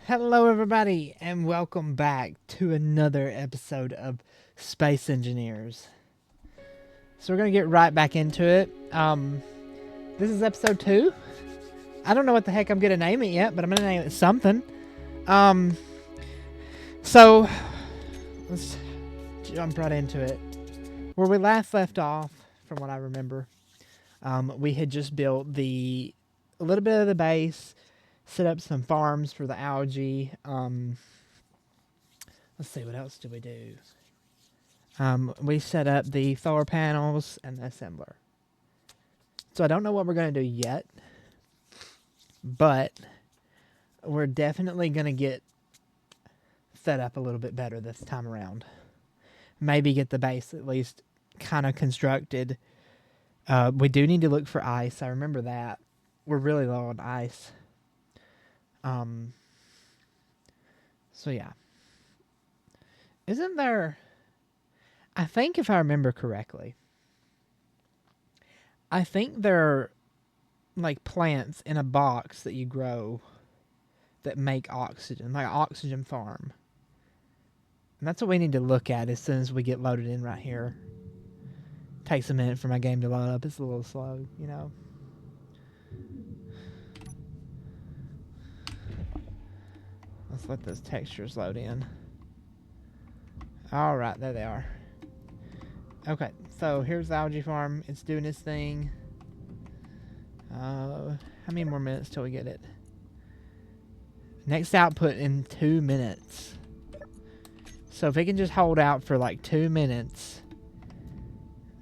Hello everybody and welcome back to another episode of Space Engineers. So we're going to get right back into it. This is episode 2. I don't know what the heck I'm going to name it yet, but I'm going to name it something. So let's jump right into it. Where we last left off, from what I remember, we had just built a little bit of the base, set up some farms for the algae. Let's see, what else did we do? We set up the solar panels and the assembler. So I don't know what we're going to do yet, but we're definitely going to get set up a little bit better this time around. Maybe get the base at least kind of constructed. We do need to look for ice. I remember that. We're really low on ice. So yeah. Isn't there... I think if I remember correctly, I think there are like plants in a box that you grow that make oxygen, like an oxygen farm. And that's what we need to look at as soon as we get loaded in right here. Takes a minute for my game to load up. It's a little slow, you know. Let's let those textures load in. Alright, there they are. Okay, so here's the algae farm. It's doing its thing. How many more minutes till we get it? Next output in 2 minutes. So if it can just hold out for like 2 minutes.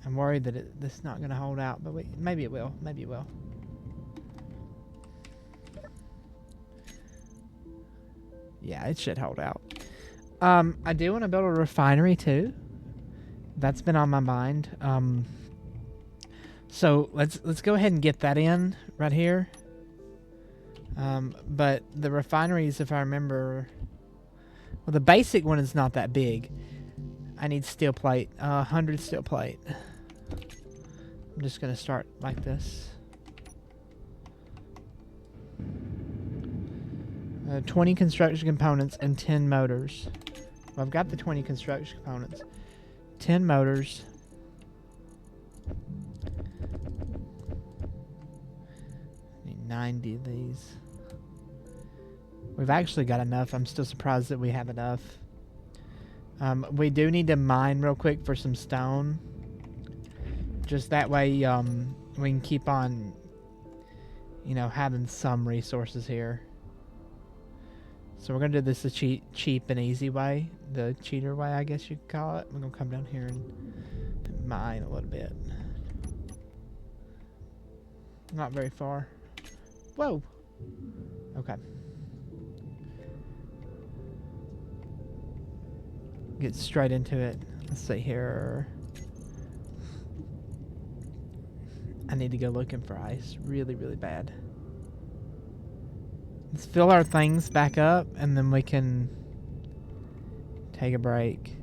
I'm worried that this is not going to hold out, but maybe it will. Maybe it will. Yeah, it should hold out. I do want to build a refinery too. That's been on my mind. So let's go ahead and get that in right here. But the refineries, if I remember, well, the basic one is not that big. I need steel plate, 100 steel plate. I'm just gonna start like this. 20 construction components and 10 motors. Well, I've got the 20 construction components. 10 motors. Need 90 of these. We've actually got enough. I'm still surprised that we have enough. We do need to mine real quick for some stone. Just that way we can keep on, you know, having some resources here. So we're going to do this the cheap and easy way. The cheater way, I guess you could call it. We're going to come down here and mine a little bit. Not very far. Whoa! Okay. Get straight into it. Let's see here. I need to go looking for ice. Really, really bad. Let's fill our things back up, and then we can take a break.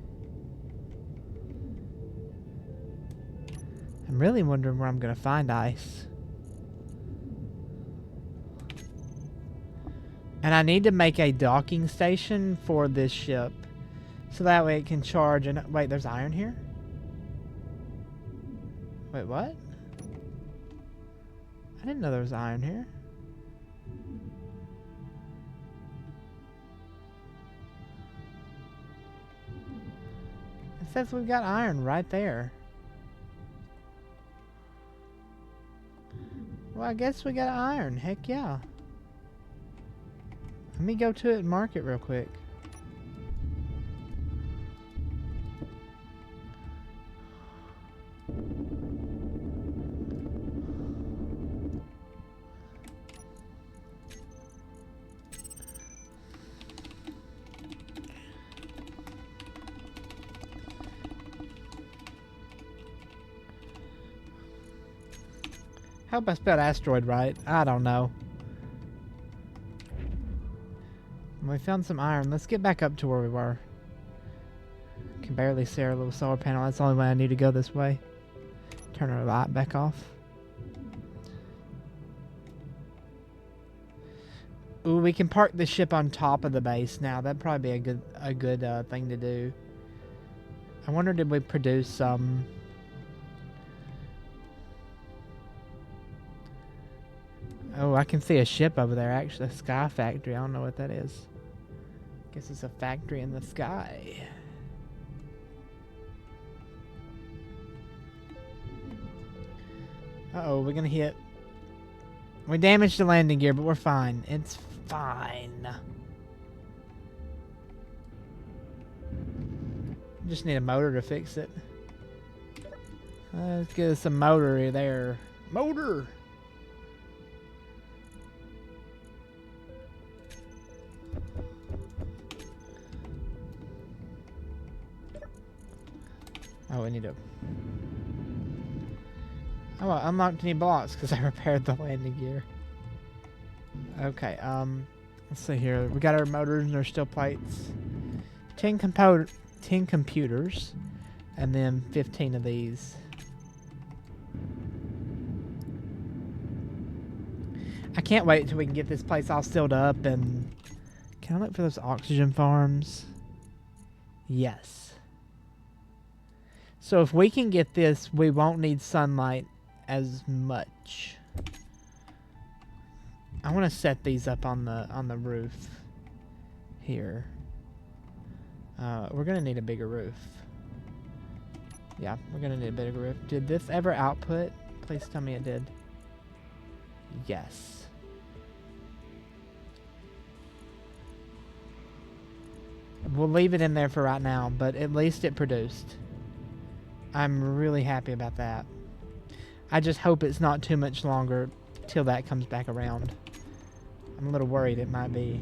I'm really wondering where I'm going to find ice. And I need to make a docking station for this ship, so that way it can charge. And wait, there's iron here? Wait, what? I didn't know there was iron here. It says we've got iron right there. Well, I guess we got iron. Heck yeah. Let me go to it and mark it real quick. I hope I spelled asteroid right. I don't know. We found some iron. Let's get back up to where we were. Can barely see our little solar panel. That's the only way I need to go this way. Turn our light back off. Ooh, we can park the ship on top of the base now. That'd probably be a good thing to do. I wonder, did we produce some? Oh, I can see a ship over there, actually. A sky factory. I don't know what that is. Guess it's a factory in the sky. Uh-oh, we're gonna hit. We damaged the landing gear, but we're fine. It's fine. Just need a motor to fix it. Let's get us a motor there. Motor! Oh, we need to... Oh, I unlocked any blocks because I repaired the landing gear. Okay, let's see here. We got our motors and our steel plates. 10 computers, and then 15 of these. I can't wait until we can get this place all sealed up. And can I look for those oxygen farms? Yes. So if we can get this, we won't need sunlight as much. I want to set these up on the roof here. We're gonna need a bigger roof. Yeah, we're gonna need a bigger roof. Did this ever output? Please tell me it did. Yes. We'll leave it in there for right now, but at least it produced. I'm really happy about that. I just hope it's not too much longer till that comes back around. I'm a little worried it might be.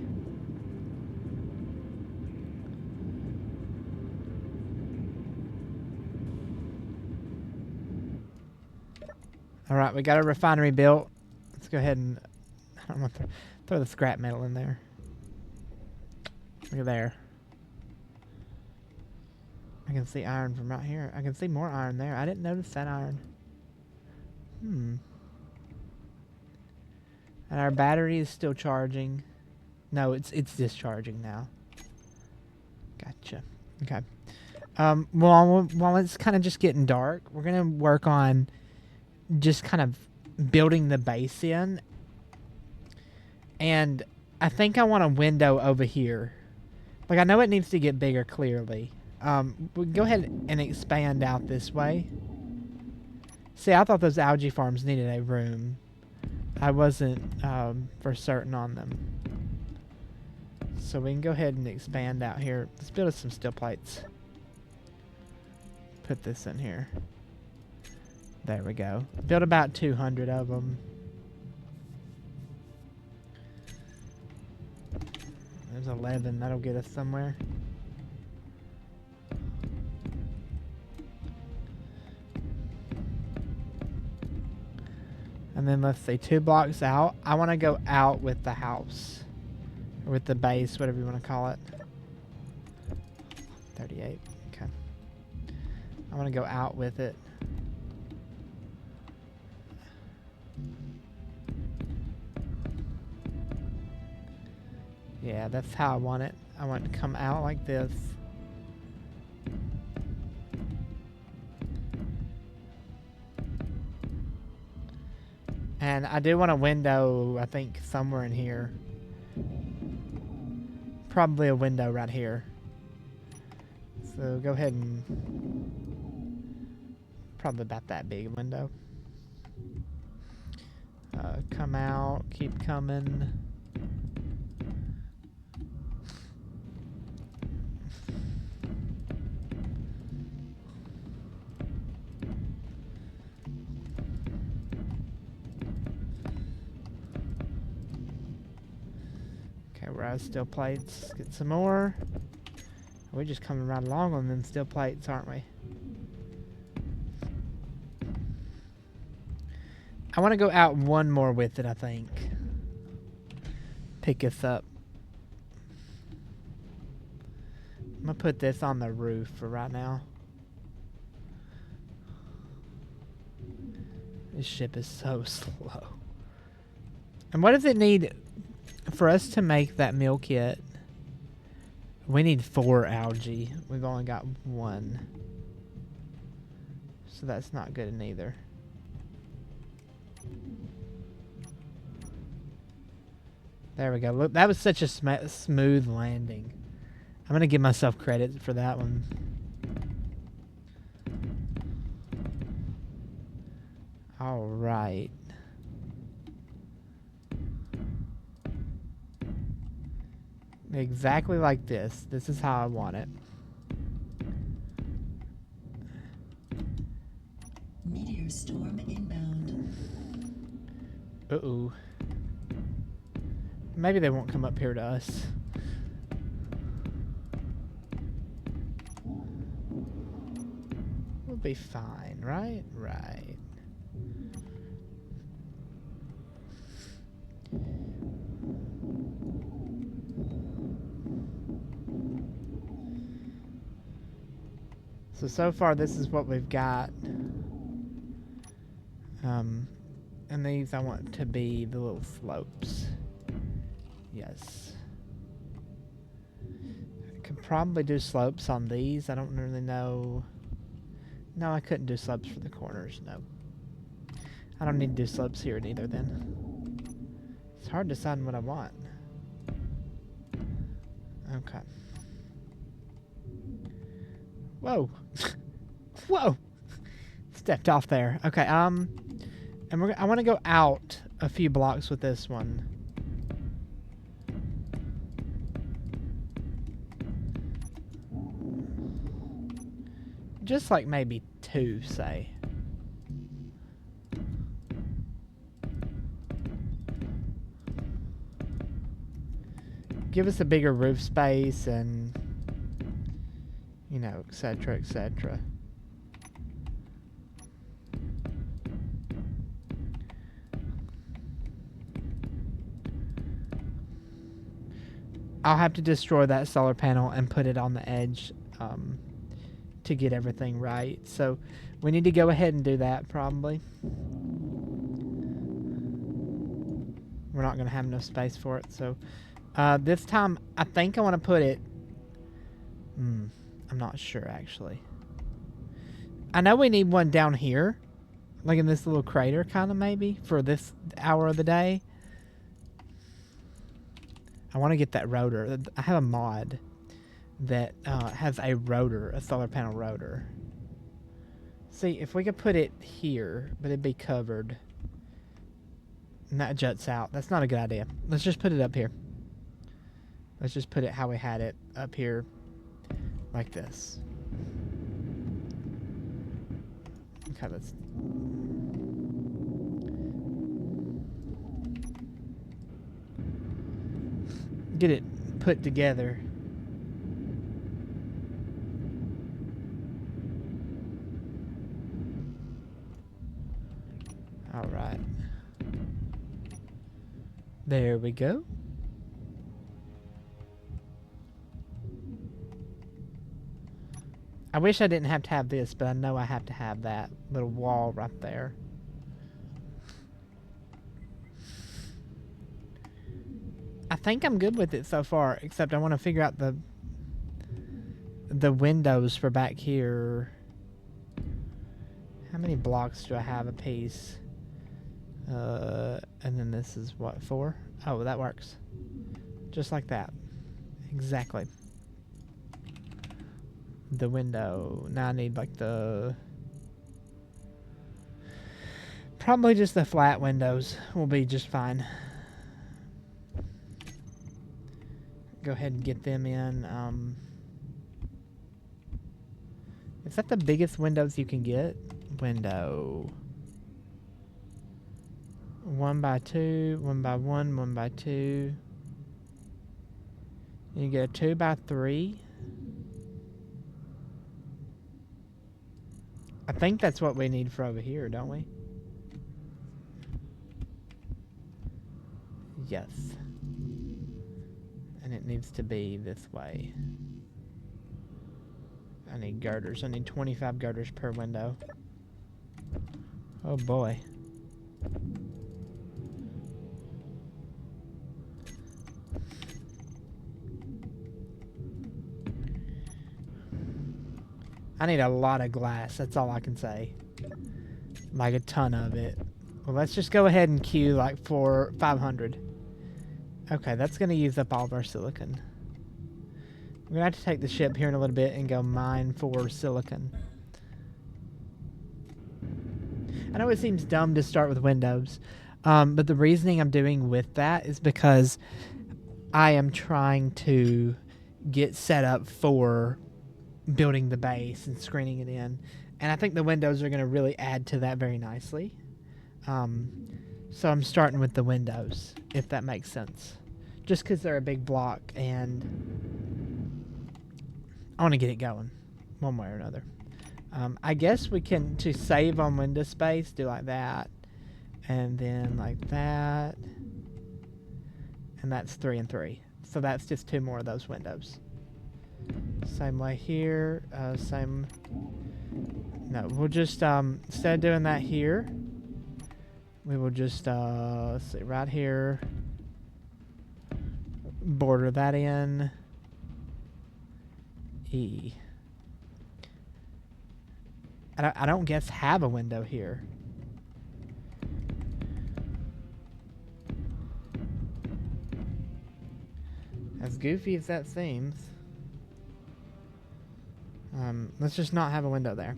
Alright, we got a refinery built. Let's go ahead and... I don't want to throw the scrap metal in there. Look at there. I can see iron from right here. I can see more iron there. I didn't notice that iron. And our battery is still charging. No, it's discharging now. Gotcha. Okay. While it's kind of just getting dark, we're gonna work on just kind of building the base in. And I think I want a window over here. Like, I know it needs to get bigger, clearly. We can go ahead and expand out this way. See, I thought those algae farms needed a room. I wasn't for certain on them. So we can go ahead and expand out here. Let's build us some steel plates. Put this in here. There we go. Build about 200 of them. There's 11. That'll get us somewhere. And then let's see, 2 blocks out. I want to go out with the house. Or with the base, whatever you want to call it. 38. Okay. I want to go out with it. Yeah, that's how I want it. I want it to come out like this. And I do want a window, I think, somewhere in here. Probably a window right here. So go ahead and... Probably about that big window. Come out, keep coming. We're out of steel plates. Get some more. We're just coming right along on them steel plates, aren't we? I want to go out one more with it, I think. Pick us up. I'm going to put this on the roof for right now. This ship is so slow. And what does it need? For us to make that meal kit, we need 4 algae. We've only got 1. So that's not good neither. There we go. Look, that was such a smooth landing. I'm going to give myself credit for that one. All right. Exactly like this. This is how I want it. Meteor storm inbound. Uh-oh. Maybe they won't come up here to us. We'll be fine, right? Right. So far this is what we've got. And these I want to be the little slopes. Yes. I could probably do slopes on these. I don't really know. No, I couldn't do slopes for the corners. No. I don't need to do slopes here either then. It's hard to decide what I want. Okay. Whoa. Whoa. Stepped off there. Okay, and I want to go out a few blocks with this one. Just like maybe 2, say. Give us a bigger roof space and, you know, etc., etc. I'll have to destroy that solar panel and put it on the edge to get everything right. So we need to go ahead and do that probably. We're not going to have enough space for it. So this time I think I want to put it... I'm not sure actually. I know we need one down here. Like in this little crater kind of maybe for this hour of the day. I want to get that rotor. I have a mod that has a rotor, a solar panel rotor. See, if we could put it here, but it'd be covered. And that juts out. That's not a good idea. Let's just put it up here. Let's just put it how we had it up here, like this. Okay, let's... get it put together. All right. There we go. I wish I didn't have to have this, but I know I have to have that little wall right there. I think I'm good with it so far, except I want to figure out the windows for back here. How many blocks do I have a piece? And then this is what, 4? Oh, that works. Just like that. Exactly. The window. Now I need like the... probably just the flat windows will be just fine. Go ahead and get them in. Is that the biggest windows you can get? Window. 1x2, 1x1, 1x2. You get a 2x3. I think that's what we need for over here, don't we? Yes. And it needs to be this way. I need girders. I need 25 girders per window. Oh boy. I need a lot of glass. That's all I can say. Like a ton of it. Well, let's just go ahead and queue like for 500. Okay, that's going to use up all of our silicon. We're going to have to take the ship here in a little bit and go mine for silicon. I know it seems dumb to start with windows, but the reasoning I'm doing with that is because I am trying to get set up for building the base and screening it in. And I think the windows are going to really add to that very nicely. So I'm starting with the windows, if that makes sense. Just because they're a big block and I want to get it going one way or another. I guess we can, to save on window space, do like that. And then like that. And that's 3 and 3. So that's just 2 more of those windows. Same way here. Same. No, we'll just, instead of doing that here, we will just, let's see, right here. Border that in. E. I don't guess have a window here. As goofy as that seems. Let's just not have a window there.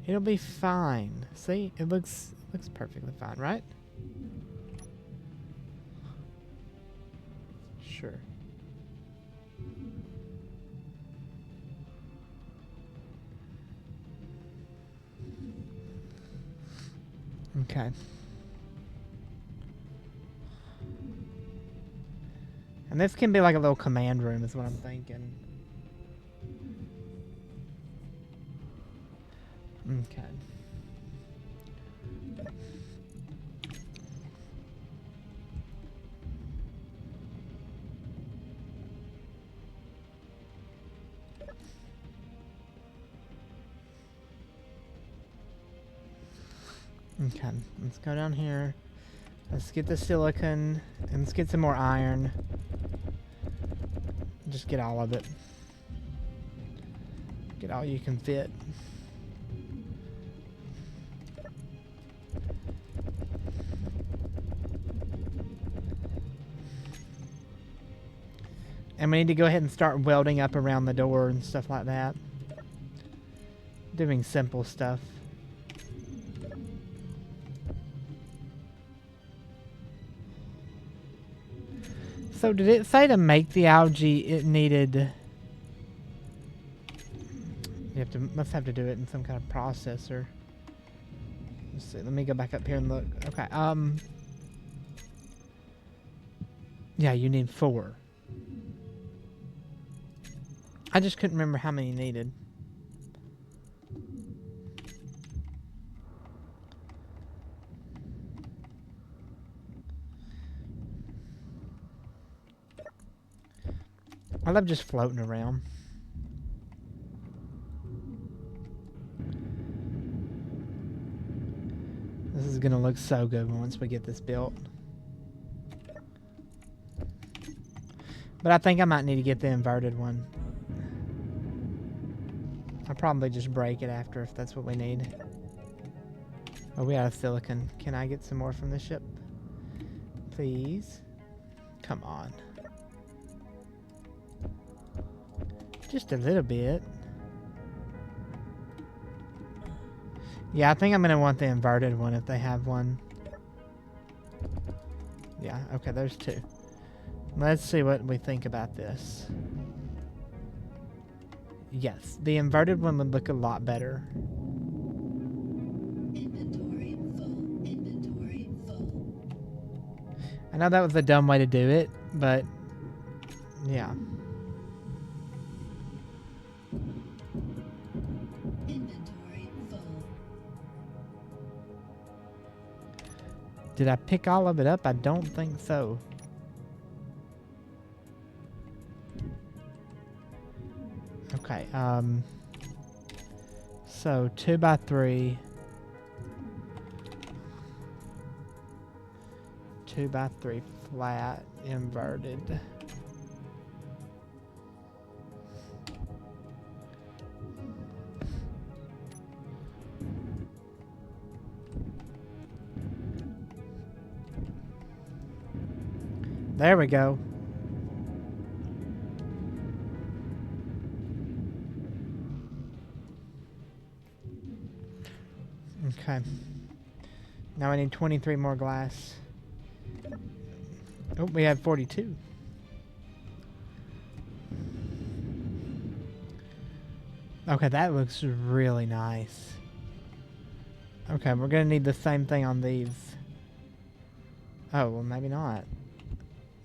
It'll be fine. See, it looks perfectly fine, right? Sure. Okay. And this can be like a little command room is what I'm thinking. Okay. Okay, let's go down here. Let's get the silicon and let's get some more iron. Just get all of it. Get all you can fit. And we need to go ahead and start welding up around the door and stuff like that. Doing simple stuff. So did it say to make the algae it needed... must have to do it in some kind of processor. Let's see, let me go back up here and look. Okay, yeah, you need 4. I just couldn't remember how many you needed. I love just floating around. This is gonna look so good once we get this built. But I think I might need to get the inverted one. I'll probably just break it after if that's what we need. Oh, we have silicon. Can I get some more from the ship? Please? Come on. Just a little bit. Yeah, I think I'm going to want the inverted one if they have one. Yeah, okay, there's 2. Let's see what we think about this. Yes, the inverted one would look a lot better. Inventory full. Inventory full. I know that was a dumb way to do it, but yeah. Inventory full. Did I pick all of it up? I don't think so. Okay, so 2 by 3. 2 by 3 flat, inverted. There we go. Okay. Now I need 23 more glass. Oh, we have 42. Okay, that looks really nice. Okay, we're gonna need the same thing on these. Oh, well, maybe not.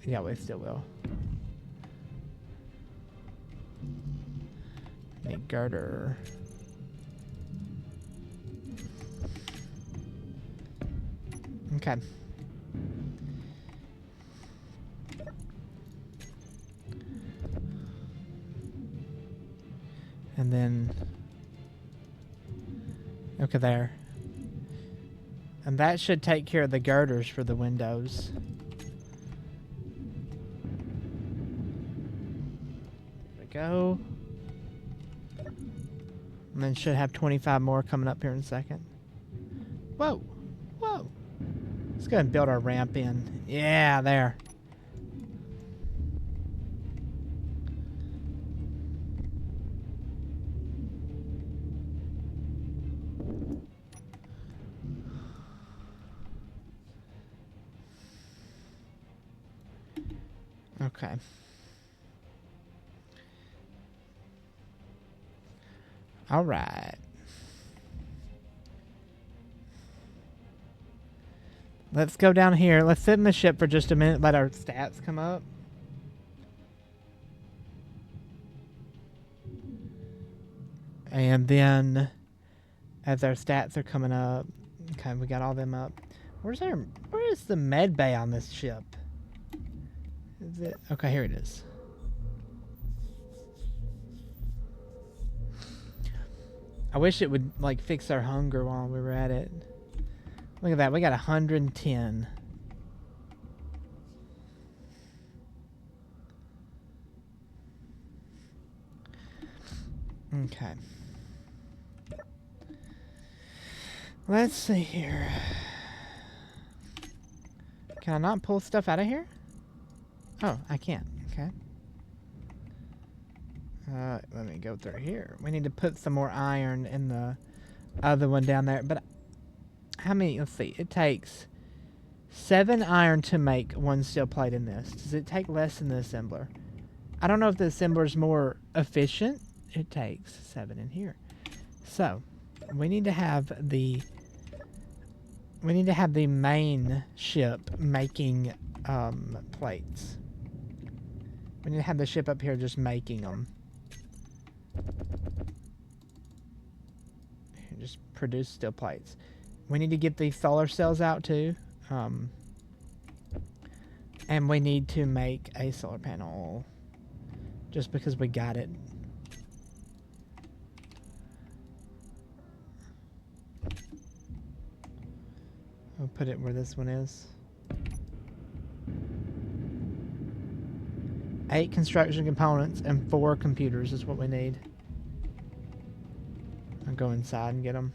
Yeah, we still will. Need girder. Okay. And then, okay, there. And that should take care of the girders for the windows. There we go. And then should have 25 more coming up here in a second. Whoa, whoa. Let's go ahead and build our ramp in. Yeah, there. Okay. All right. Let's go down here. Let's sit in the ship for just a minute, let our stats come up. And then, as our stats are coming up, okay, we got all them up. Where is the med bay on this ship? Is it? Okay, here it is. I wish it would, like, fix our hunger while we were at it. Look at that, we got 110. Okay. Let's see here. Can I not pull stuff out of here? Oh, I can. Okay. Let me go through here. We need to put some more iron in the other one down there. But how many? Let's see. It takes 7 iron to make 1 steel plate in this. Does it take less in the assembler? I don't know if the assembler is more efficient. It takes 7 in here. So we need to have the main ship making plates. We need to have the ship up here just making them. Just produce steel plates. We need to get these solar cells out too. And we need to make a solar panel just because we got it. I'll put it where this one is. 8 construction components and 4 computers is what we need. I'll go inside and get them.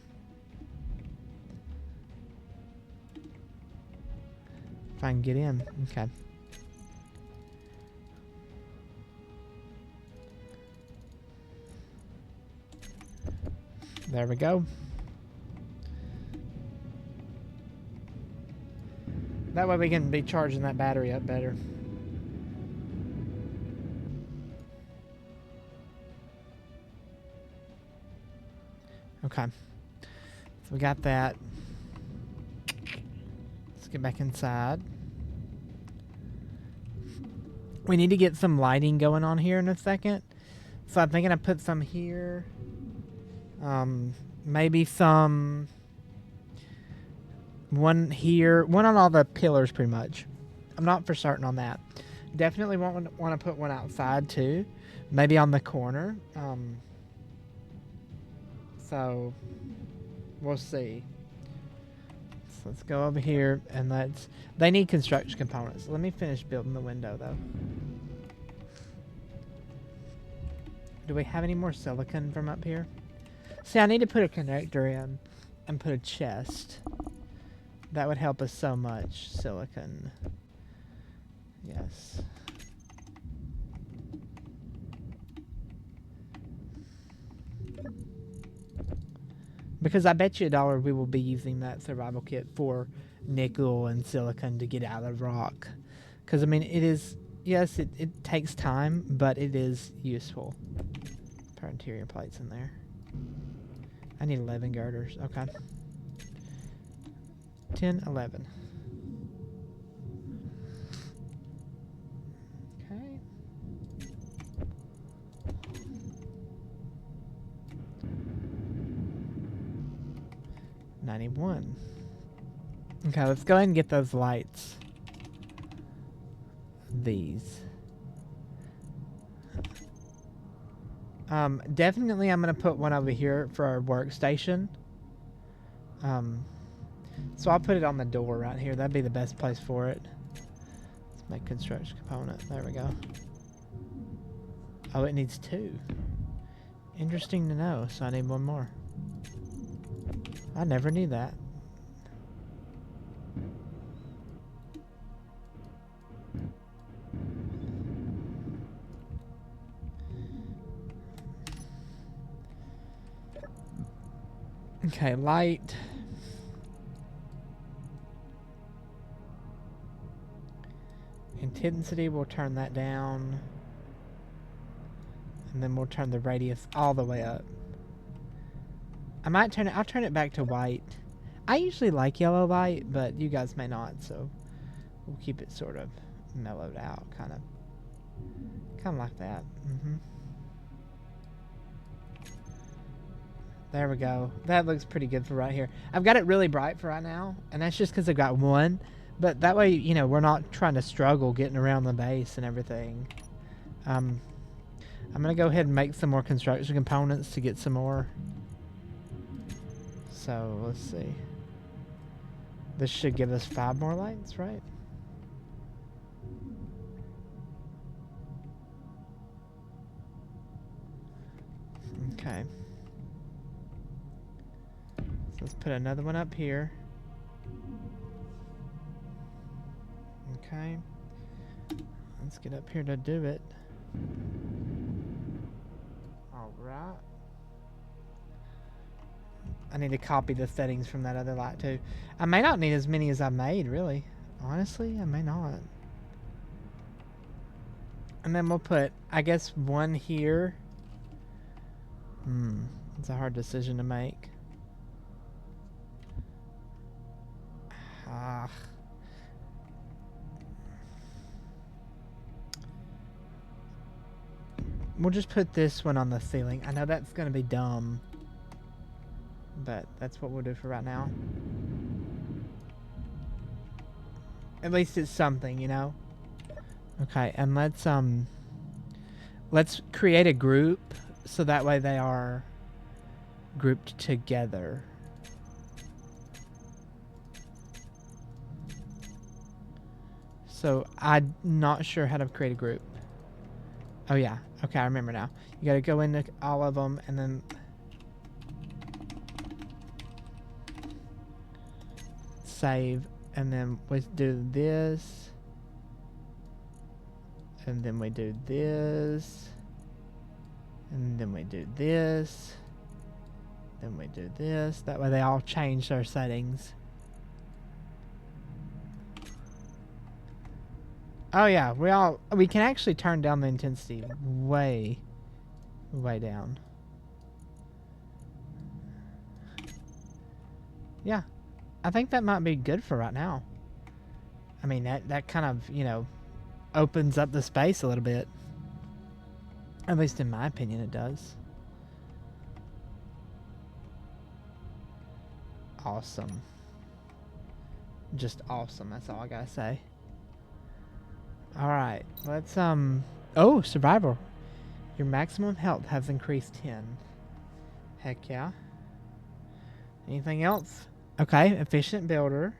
If I can get in. Okay. There we go. That way we can be charging that battery up better. Okay. So we got that. Let's get back inside. We need to get some lighting going on here in a second. So I'm thinking I put some here. Maybe some... one here. One on all the pillars, pretty much. I'm not for certain on that. Definitely want to put one outside, too. Maybe on the corner. So, we'll see. So let's go over here and let's... They need construction components. Let me finish building the window, though. Do we have any more silicon from up here? See, I need to put a connector in and put a chest. That would help us so much. Silicon. Yes. Because I bet you $1 we will be using that survival kit for nickel and silicon to get out of rock. Because, I mean, it is... Yes, it takes time, but it is useful. Put interior plates in there. I need 11 girders. Okay. 10, 11. Okay. $91. Okay, let's go ahead and get those lights. These. Definitely I'm going to put one over here for our workstation. So I'll put it on the door right here. That'd be the best place for it. Let's make construction component. There we go. Oh, it needs 2. Interesting to know, so I need 1 more. I never knew that. Okay, light. Intensity, we'll turn that down. And then we'll turn the radius all the way up. I'll turn it back to white. I usually like yellow light, but you guys may not, so we'll keep it sort of mellowed out, kind of like that. There we go. That looks pretty good for right here. I've got it really bright for right now, and that's just because I've got 1. But that way, you know, we're not trying to struggle getting around the base and everything. I'm going to go ahead and make some more construction components to get some more. So, let's see. This should give us 5 more lights, right? Okay. So let's put another one up here. Okay. Let's get up here to do it. Alright. I need to copy the settings from that other light too. I may not need as many as I made, really. Honestly, I may not. And then we'll put, I guess, 1 here. It's a hard decision to make. We'll just put this one on the ceiling. I know that's going to be dumb, but that's what we'll do for right now. At least it's something, you know? Okay, and let's create a group so that way they are grouped together. So I'm not sure how to create a group. Oh yeah, okay, I remember now. You gotta go into all of them and then save, and then we do this, and then we do this, and then we do this, then we do this. That way they all change their settings. Oh yeah, we can actually turn down the intensity way down. Yeah, I think that might be good for right now. I mean, that kind of, you know, opens up the space a little bit. At least in my opinion it does. Awesome. Just awesome, that's all I gotta say. Alright, let's, oh, survival. Your maximum health has increased 10. Heck yeah. Anything else? Okay, efficient builder.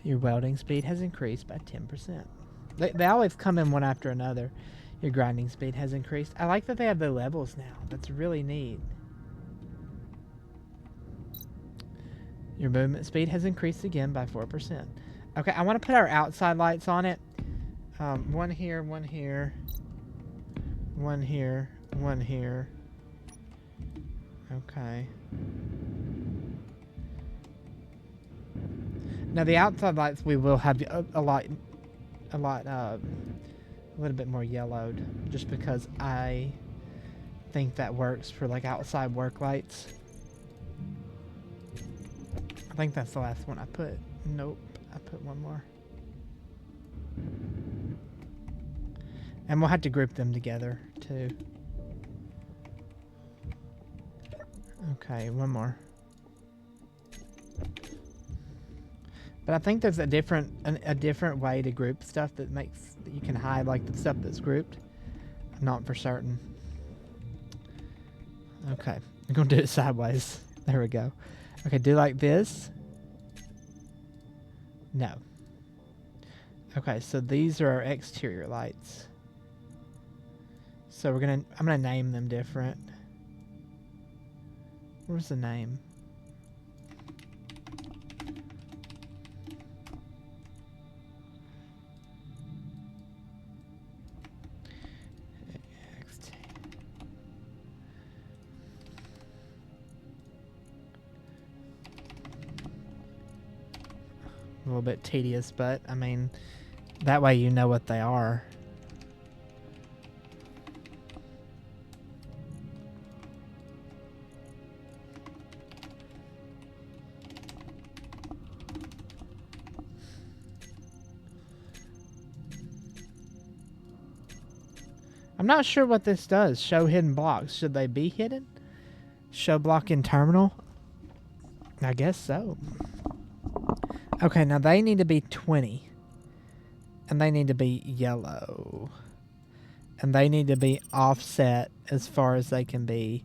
Your welding speed has increased by 10%. They always come in one after another. Your grinding speed has increased. I like that they have the levels now. That's really neat. Your movement speed has increased again by 4%. Okay, I want to put our outside lights on it. One here, one here. One here, one here. Okay. Now the outside lights we will have a little bit more yellowed, just because I think that works for like outside work lights. I think that's the last one I put. Nope, I put one more. And we'll have to group them together too. Okay, one more. But I think there's a different way to group stuff that makes that you can hide like the stuff that's grouped. I'm not for certain. Okay, I'm gonna do it sideways. There we go. Okay, do like this. No. Okay, so these are our exterior lights. So I'm gonna name them different. Where's the name? A little bit tedious, but I mean, that way you know what they are. I'm not sure what this does. Show hidden blocks. Should they be hidden? Show block in terminal? I guess so. Okay, now they need to be 20. And they need to be yellow. And they need to be offset as far as they can be.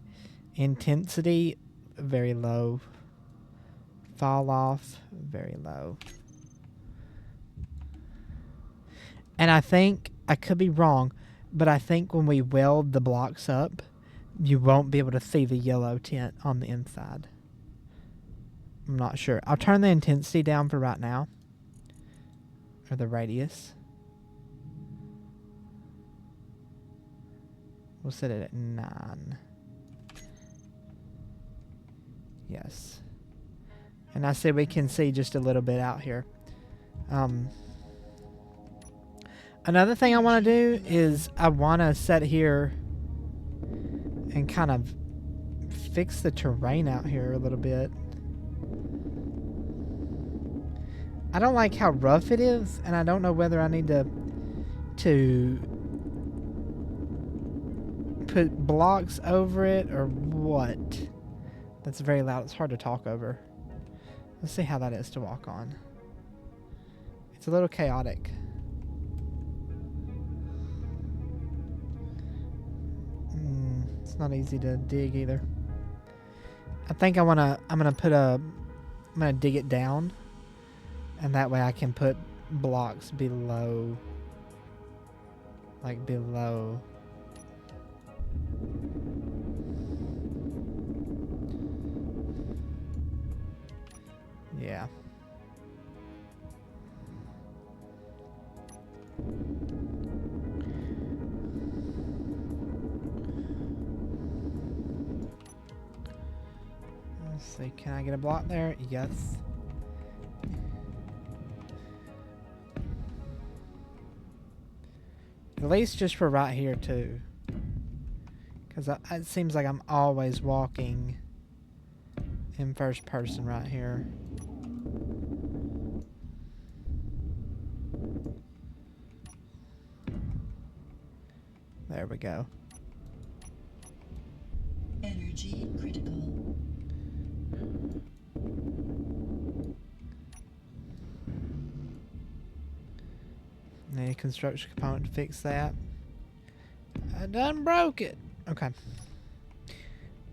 Intensity, very low. Fall off, very low. And I think, I could be wrong, but I think when we weld the blocks up, you won't be able to see the yellow tint on the inside. I'm not sure. I'll turn the intensity down for right now. Or the radius. We'll set it at 9. Yes. And I see we can see just a little bit out here. Another thing I want to do is I want to set here and kind of fix the terrain out here a little bit. I don't like how rough it is, and I don't know whether I need to put blocks over it or what. That's very loud. It's hard to talk over. Let's see how that is to walk on. It's a little chaotic. It's not easy to dig either. I think I'm gonna dig it down, and that way I can put blocks below, like below. Yeah. Let's see, can I get a block there? Yes. At least just for right here too. Because it seems like I'm always walking in first person right here. There we go. Energy critical. Need a construction component to fix that. I done broke it. Okay.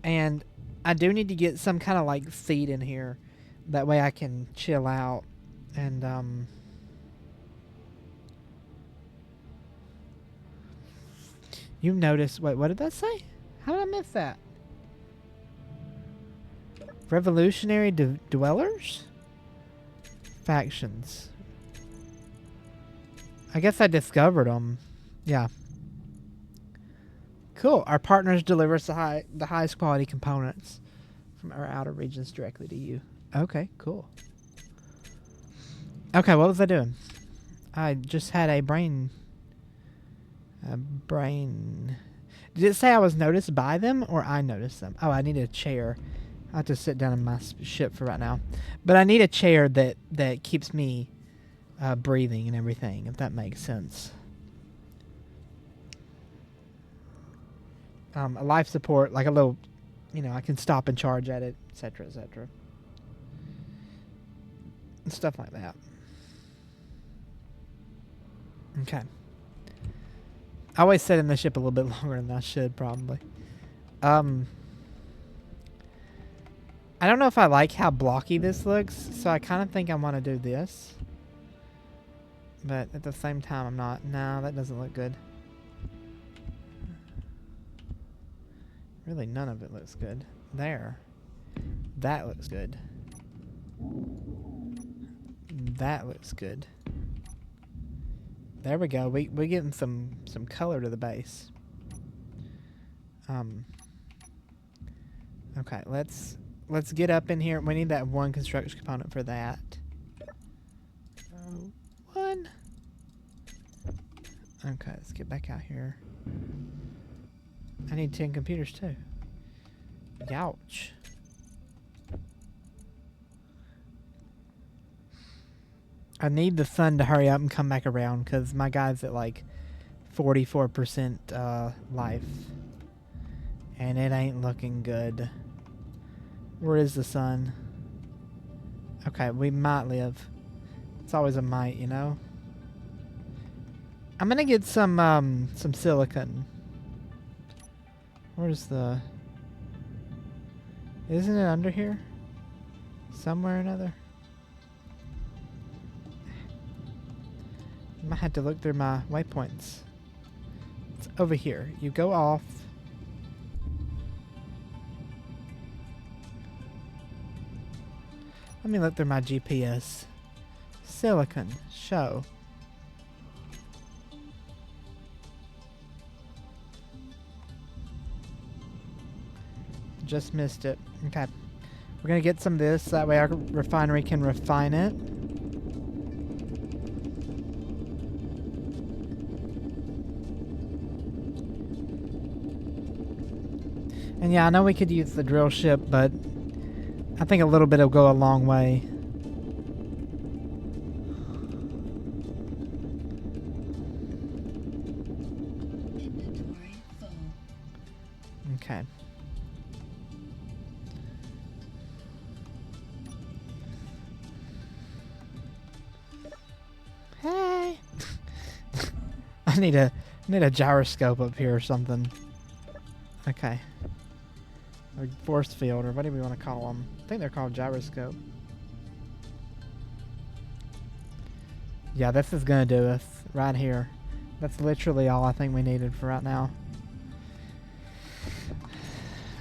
And I do need to get some kind of like seat in here. That way I can chill out and you notice, wait, what did that say? How did I miss that? Revolutionary dwellers? Factions. I guess I discovered them. Yeah. Cool. Our partners deliver us the highest quality components from our outer regions directly to you. Okay, cool. Okay, what was I doing? I just had a brain... Did it say I was noticed by them, or I noticed them? Oh, I need a chair. I have to sit down in my ship for right now. But I need a chair that keeps me breathing and everything, if that makes sense. A life support, like a little, you know, I can stop and charge at it, etc., etc. Stuff like that. Okay. I always sit in the ship a little bit longer than I should, probably. I don't know if I like how blocky this looks, so I kind of think I want to do this. But at the same time, I'm not. No, that doesn't look good. Really, none of it looks good. There. That looks good. That looks good. There we go. We're getting some color to the base. Okay, let's get up in here. We need that one construction component for that. One. Okay, let's get back out here. I need 10 computers too. Youch. I need the sun to hurry up and come back around because my guy's at like 44% life. And it ain't looking good. Where is the sun? Okay, we might live. It's always a might, you know? I'm gonna get some silicon. Where's the... Isn't it under here? Somewhere or another? I might have to look through my waypoints. It's over here. You go off. Let me look through my GPS. Silicon. Show. Just missed it. Okay. We're going to get some of this. That way our refinery can refine it. And yeah, I know we could use the drill ship, but I think a little bit will go a long way. Inventory full. Okay. Hey. I need a gyroscope up here or something. Okay. Or force field, or what do we want to call them? I think they're called gyroscope. Yeah, this is going to do us right here. That's literally all I think we needed for right now.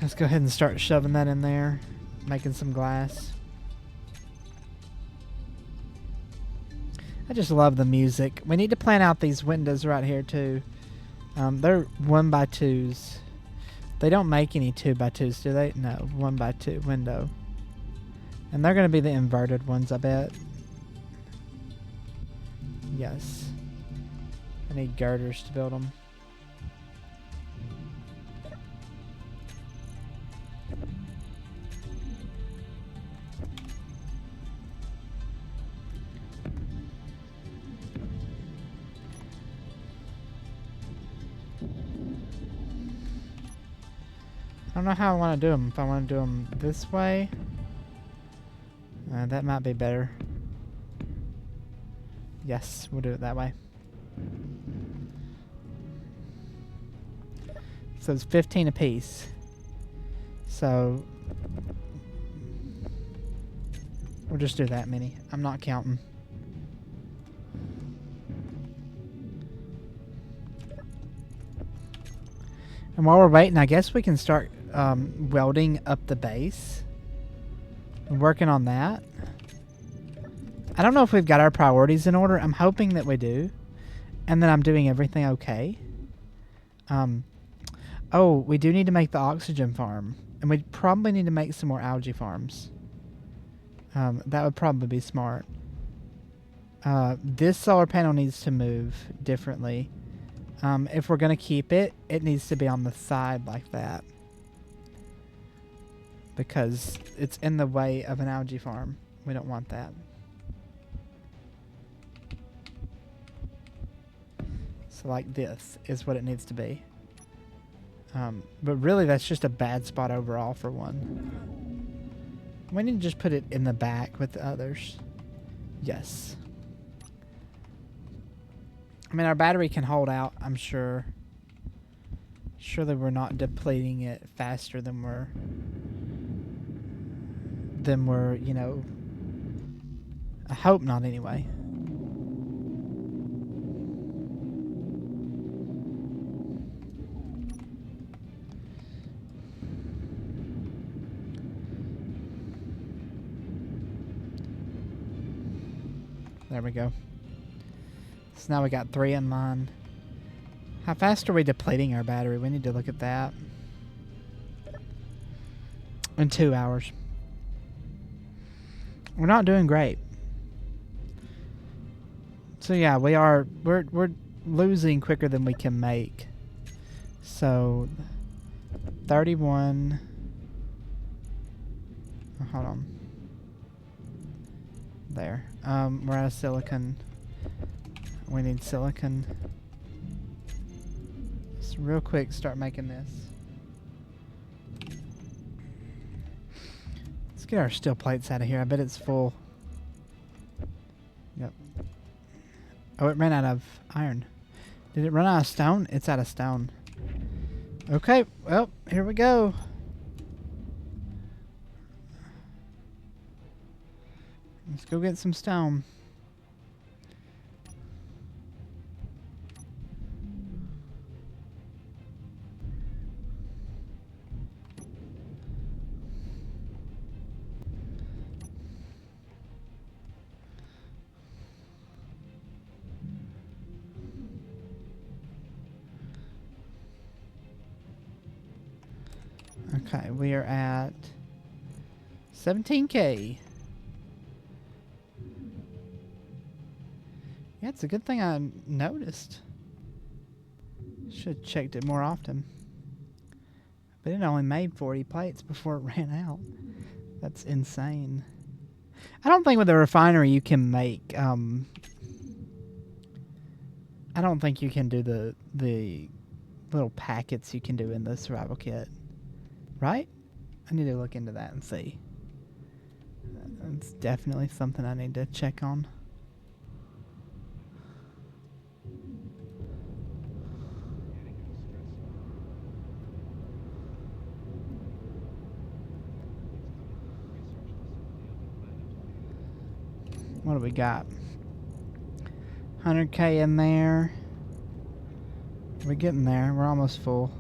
Let's go ahead and start shoving that in there. Making some glass. I just love the music. We need to plan out these windows right here too. They're 1x2s. They don't make any 2x2s, do they? No, 1x2 window. And they're going to be the inverted ones, I bet. Yes. I need girders to build them. I don't know how I want to do them. If I want to do them this way, that might be better. Yes, we'll do it that way. So it's 15 apiece. So we'll just do that many. I'm not counting. And while we're waiting, I guess we can start welding up the base. I'm working on that. I don't know if we've got our priorities in order. I'm hoping that we do. And then I'm doing everything okay. Oh, we do need to make the oxygen farm. And we probably need to make some more algae farms. That would probably be smart. This solar panel needs to move differently. If we're going to keep it, it needs to be on the side like that. Because it's in the way of an algae farm. We don't want that. So like this is what it needs to be. But really that's just a bad spot overall for one. We need to just put it in the back with the others. Yes. I mean, our battery can hold out, I'm sure. Surely we're not depleting it faster than we're, you know, I hope not anyway. There we go. So now we got 3 in line. How fast are we depleting our battery? We need to look at that. In 2 hours. We're not doing great. So yeah, we're losing quicker than we can make. So 31. Oh, hold on. There. We're out of silicon. We need silicon. Just real quick, start making this. Let's get our steel plates out of here. I bet it's full. Yep. Oh, it ran out of iron. Did it run out of stone? It's out of stone. Okay, well, here we go. Let's go get some stone. Okay, we are at 17K. Yeah, it's a good thing I noticed. Should have checked it more often. But it only made 40 plates before it ran out. That's insane. I don't think with a refinery you can make, I don't think you can do the little packets you can do in the survival kit. Right? I need to look into that and see. That's definitely something I need to check on. What do we got? 100K in there. We're getting there. We're almost full.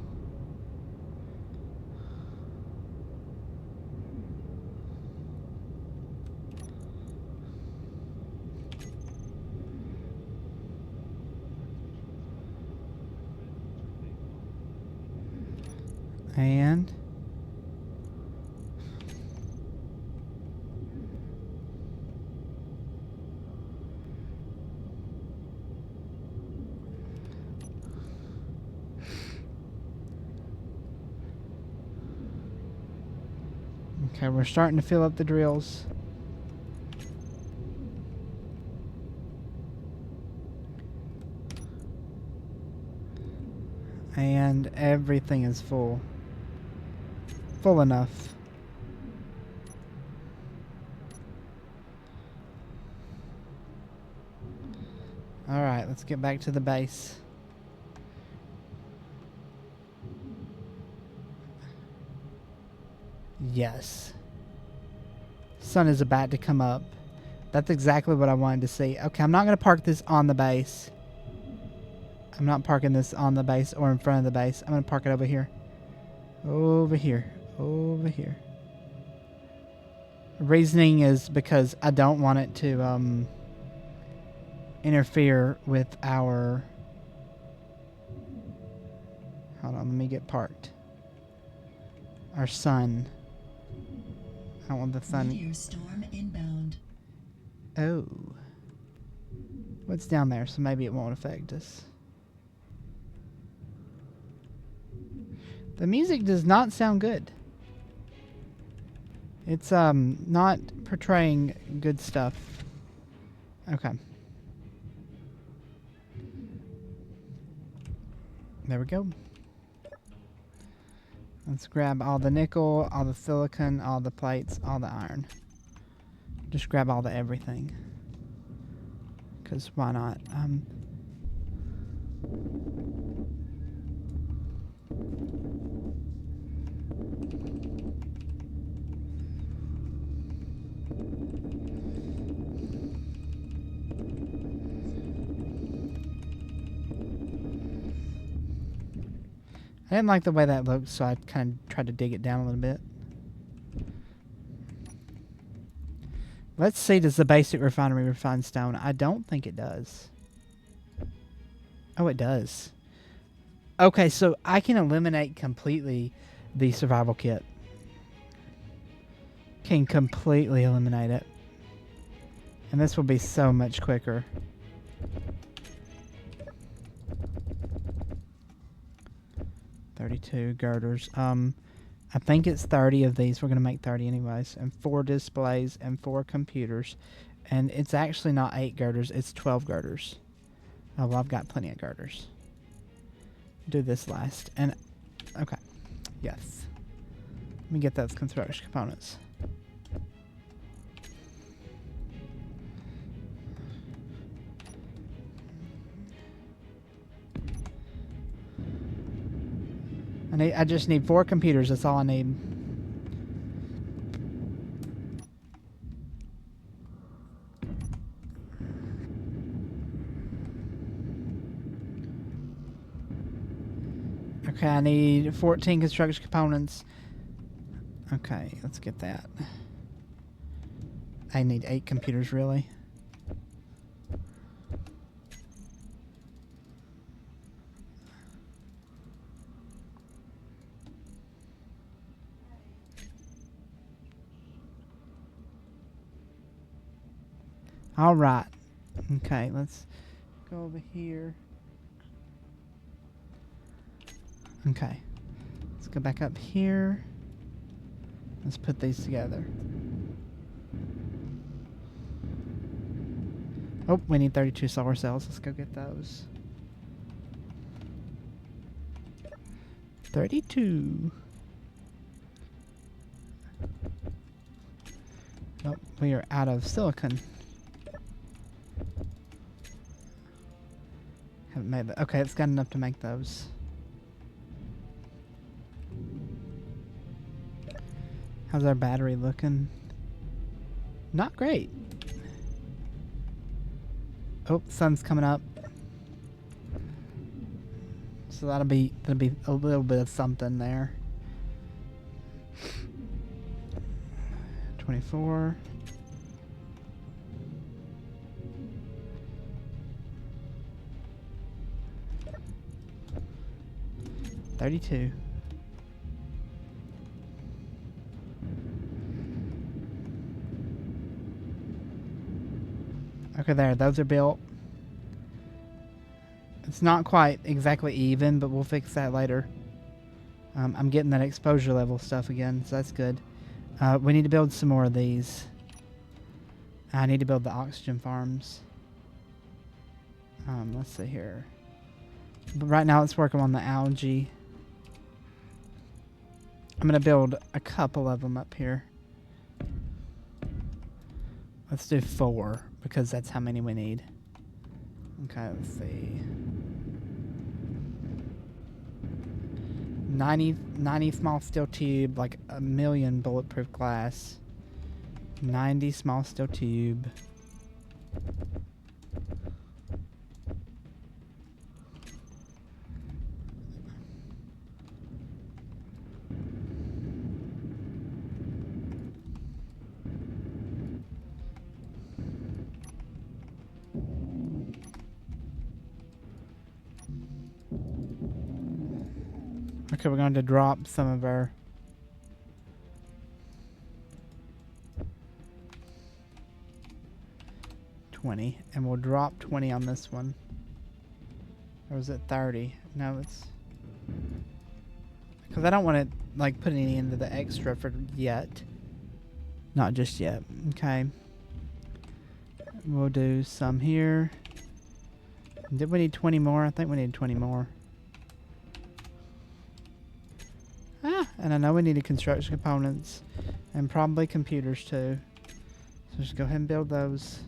And okay, we're starting to fill up the drills. And everything is full. Full enough. Alright, let's get back to the base. Yes. Sun is about to come up. That's exactly what I wanted to see. Okay, I'm not going to park this on the base. I'm not parking this on the base or in front of the base. I'm going to park it over here. Over here. Over here. Reasoning is because I don't want it to interfere with our Hold on, let me get parked. Our sun. I don't want the sun. Meteor storm inbound. Oh. What's down there? So maybe it won't affect us. The music does not sound good. It's not portraying good stuff. Okay. There we go. Let's grab all the nickel, all the silicon, all the plates, all the iron. Just grab all the everything. Because why not? I didn't like the way that looked, so I kind of tried to dig it down a little bit. Let's see, does the basic refinery refine stone? I don't think it does. Oh, it does. Okay, so I can eliminate completely the survival kit. Can completely eliminate it. And this will be so much quicker. $32 girders. I think it's 30 of these. We're going to make 30 anyways. And 4 displays and 4 computers. And it's actually not 8 girders. It's 12 girders. Oh, well, I've got plenty of girders. Do this last. And, okay. Yes. Let me get those construction components. I just need 4 computers. That's all I need. Okay, I need 14 construction components. Okay, let's get that. I need 8 computers, really. All right. Okay, let's go over here. Okay. Let's go back up here. Let's put these together. Oh, we need 32 solar cells. Let's go get those. 32. Oh, we are out of silicon. Haven't made that. Okay, it's got enough to make those. How's our battery looking? Not great. Oh, sun's coming up. So that'll be a little bit of something there. 24. 32. Okay, there. Those are built. It's not quite exactly even, but we'll fix that later. I'm getting that exposure level stuff again, so that's good. We need to build some more of these. I need to build the oxygen farms. Let's see here. But right now, let's work on the algae. I'm going to build a couple of them up here. Let's do 4, because that's how many we need. Okay, let's see. 90 small steel tube, like 1,000,000 bulletproof glass. 90 small steel tube. Okay, we're going to drop some of our... $20, and we'll drop 20 on this one. Or was it 30? No, it's... Because I don't want to, like, put any into the extra for yet. Not just yet. Okay. We'll do some here. Did we need 20 more? I think we need 20 more. Ah, and I know we needed construction components. And probably computers, too. So just go ahead and build those.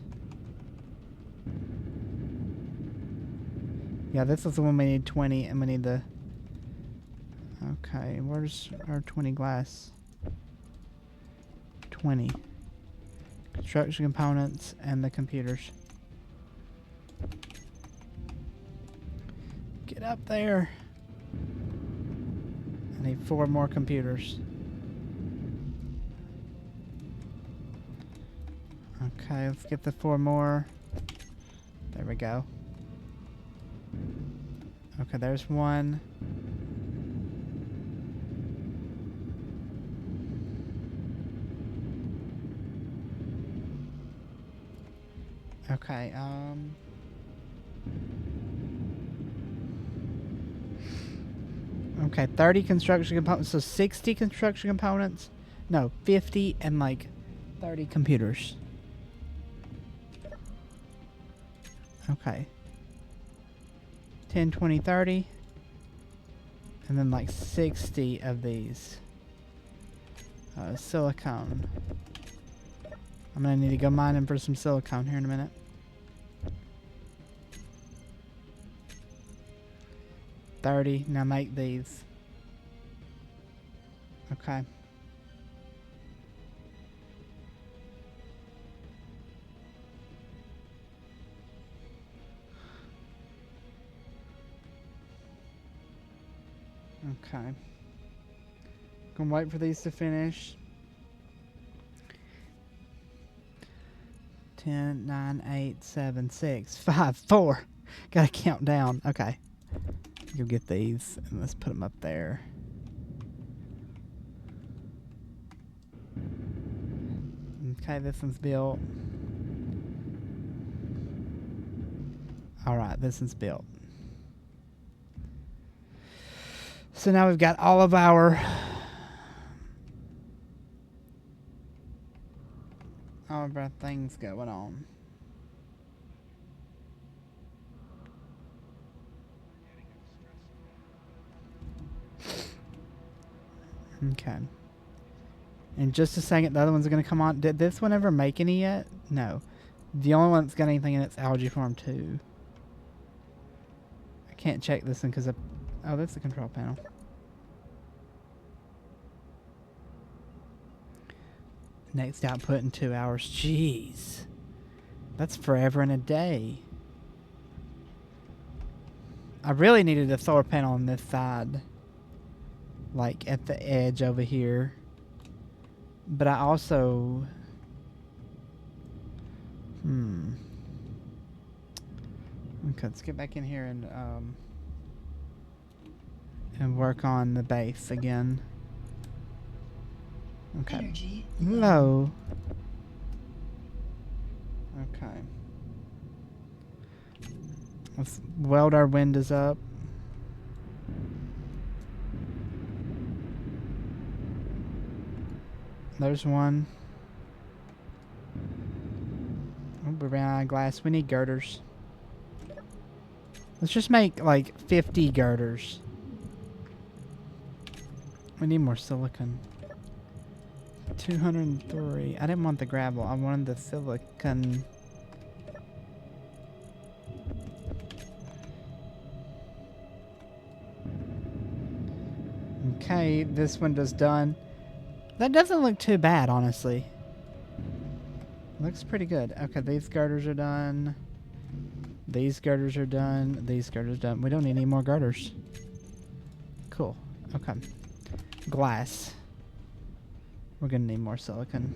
Yeah, this is the one we need 20, and we need the... Okay, where's our 20 glass? 20. Construction components and the computers. Get up there. I need 4 more computers. Okay, let's get the 4 more. There we go. Okay, there's one. Okay, okay, 30 construction components, so 60 construction components? No, 50 and like 30 computers. Okay. 10, 20, 30. And then like 60 of these. Silicone. I'm gonna need to go mining for some silicone here in a minute. $30. Now make these. Okay. Okay. Gonna wait for these to finish. 10, 9, 8, 7, 6, 5, 4. Gotta count down. Okay. Go get these and let's put them up there. Okay, this one's built. Alright, this one's built. So now we've got all of our things going on. Okay. In just a second, the other one's going to come on. Did this one ever make any yet? No. The only one that's got anything in it's Algae Farm 2. I can't check this one because oh, that's the control panel. Next output in 2 hours. Jeez. That's forever and a day. I really needed a solar panel on this side. Like at the edge over here. But I also... Okay, let's get back in here and work on the base again. Okay. Energy Low. Okay. Let's weld our windows up. There's one. Oh, we ran out of glass. We need girders. Let's just make like 50 girders. We need more silicon. 203. I didn't want the gravel. I wanted the silicon. Okay, this window's done. That doesn't look too bad, honestly. Looks pretty good. Okay, these girders are done. These girders are done. These girders are done. We don't need any more girders. Cool. Okay. Glass. We're gonna need more silicon.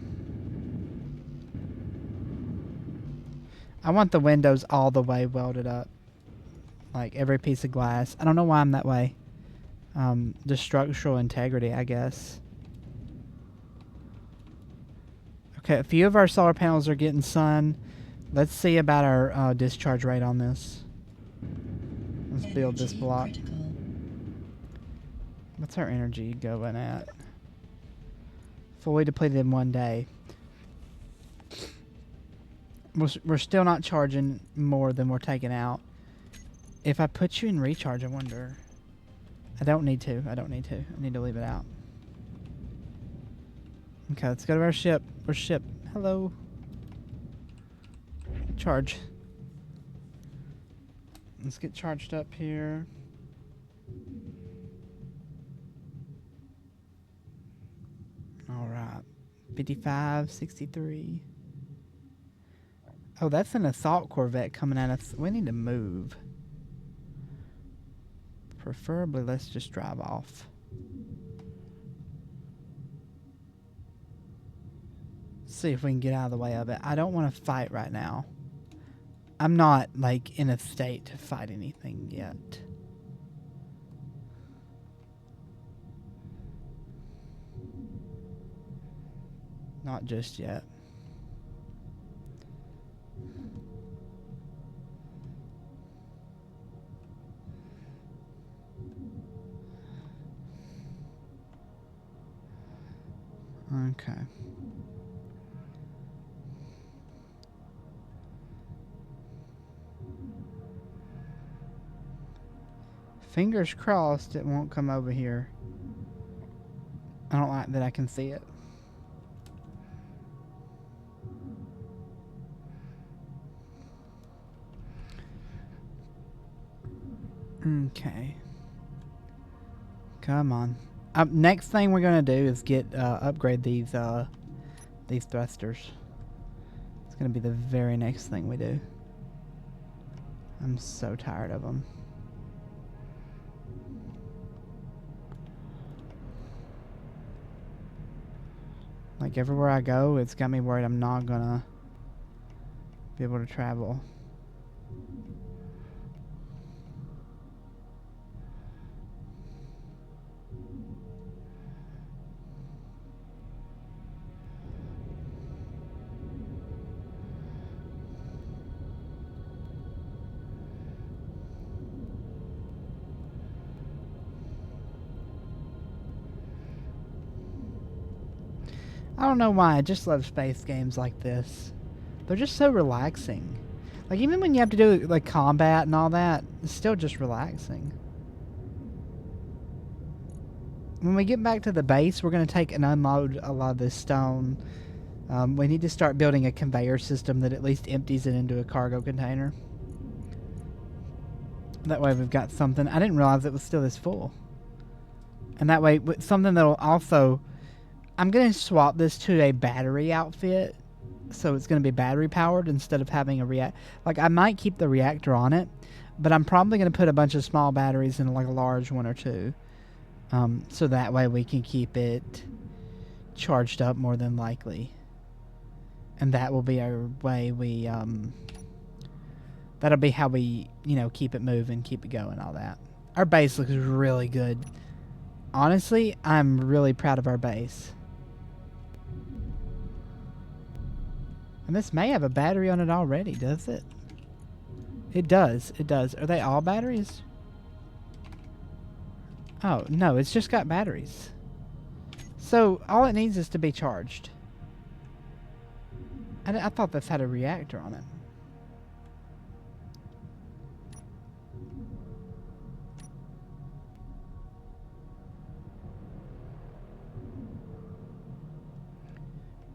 I want the windows all the way welded up. Like every piece of glass. I don't know why I'm that way. the structural integrity, I guess. Okay, a few of our solar panels are getting sun. Let's see about our discharge rate on this. Let's build this Energy block. critical. What's our energy going at? Fully depleted in 1 day. We're still not charging more than we're taking out. If I put you in recharge, I wonder. I don't need to. I don't need to. I need to leave it out. Okay, let's go to our ship. Where's ship? Hello. Charge. Let's get charged up here. Alright. 55, 63. Oh, that's an assault corvette coming at us. We need to move. Preferably, let's just drive off. See if we can get out of the way of it. I don't want to fight right now. I'm not, like, in a state to fight anything yet. Not just yet. Okay. Fingers crossed it won't come over here. I don't like that I can see it. Okay. Come on. Next thing we're gonna do is get upgrade these thrusters. It's gonna be the very next thing we do. I'm so tired of them. Like everywhere I go, it's got me worried I'm not gonna be able to travel. I don't know why, I just love space games like this. They're just so relaxing. Like, even when you have to do, like, combat and all that, it's still just relaxing. When we get back to the base, we're going to take and unload a lot of this stone. We need to start building a conveyor system that at least empties it into a cargo container. That way we've got something. I didn't realize it was still this full. And that way, something that'll also... I'm going to swap this to a battery outfit, so it's going to be battery powered instead of having a like, I might keep the reactor on it, but I'm probably going to put a bunch of small batteries in, like, a large one or two, so that way we can keep it charged up more than likely. And that will be our way we, that'll be how we, you know, keep it moving, keep it going, all that. Our base looks really good. Honestly, I'm really proud of our base. And this may have a battery on it already, does it? It does, it does. Are they all batteries? Oh, no, it's just got batteries. So, all it needs is to be charged. I thought this had a reactor on it.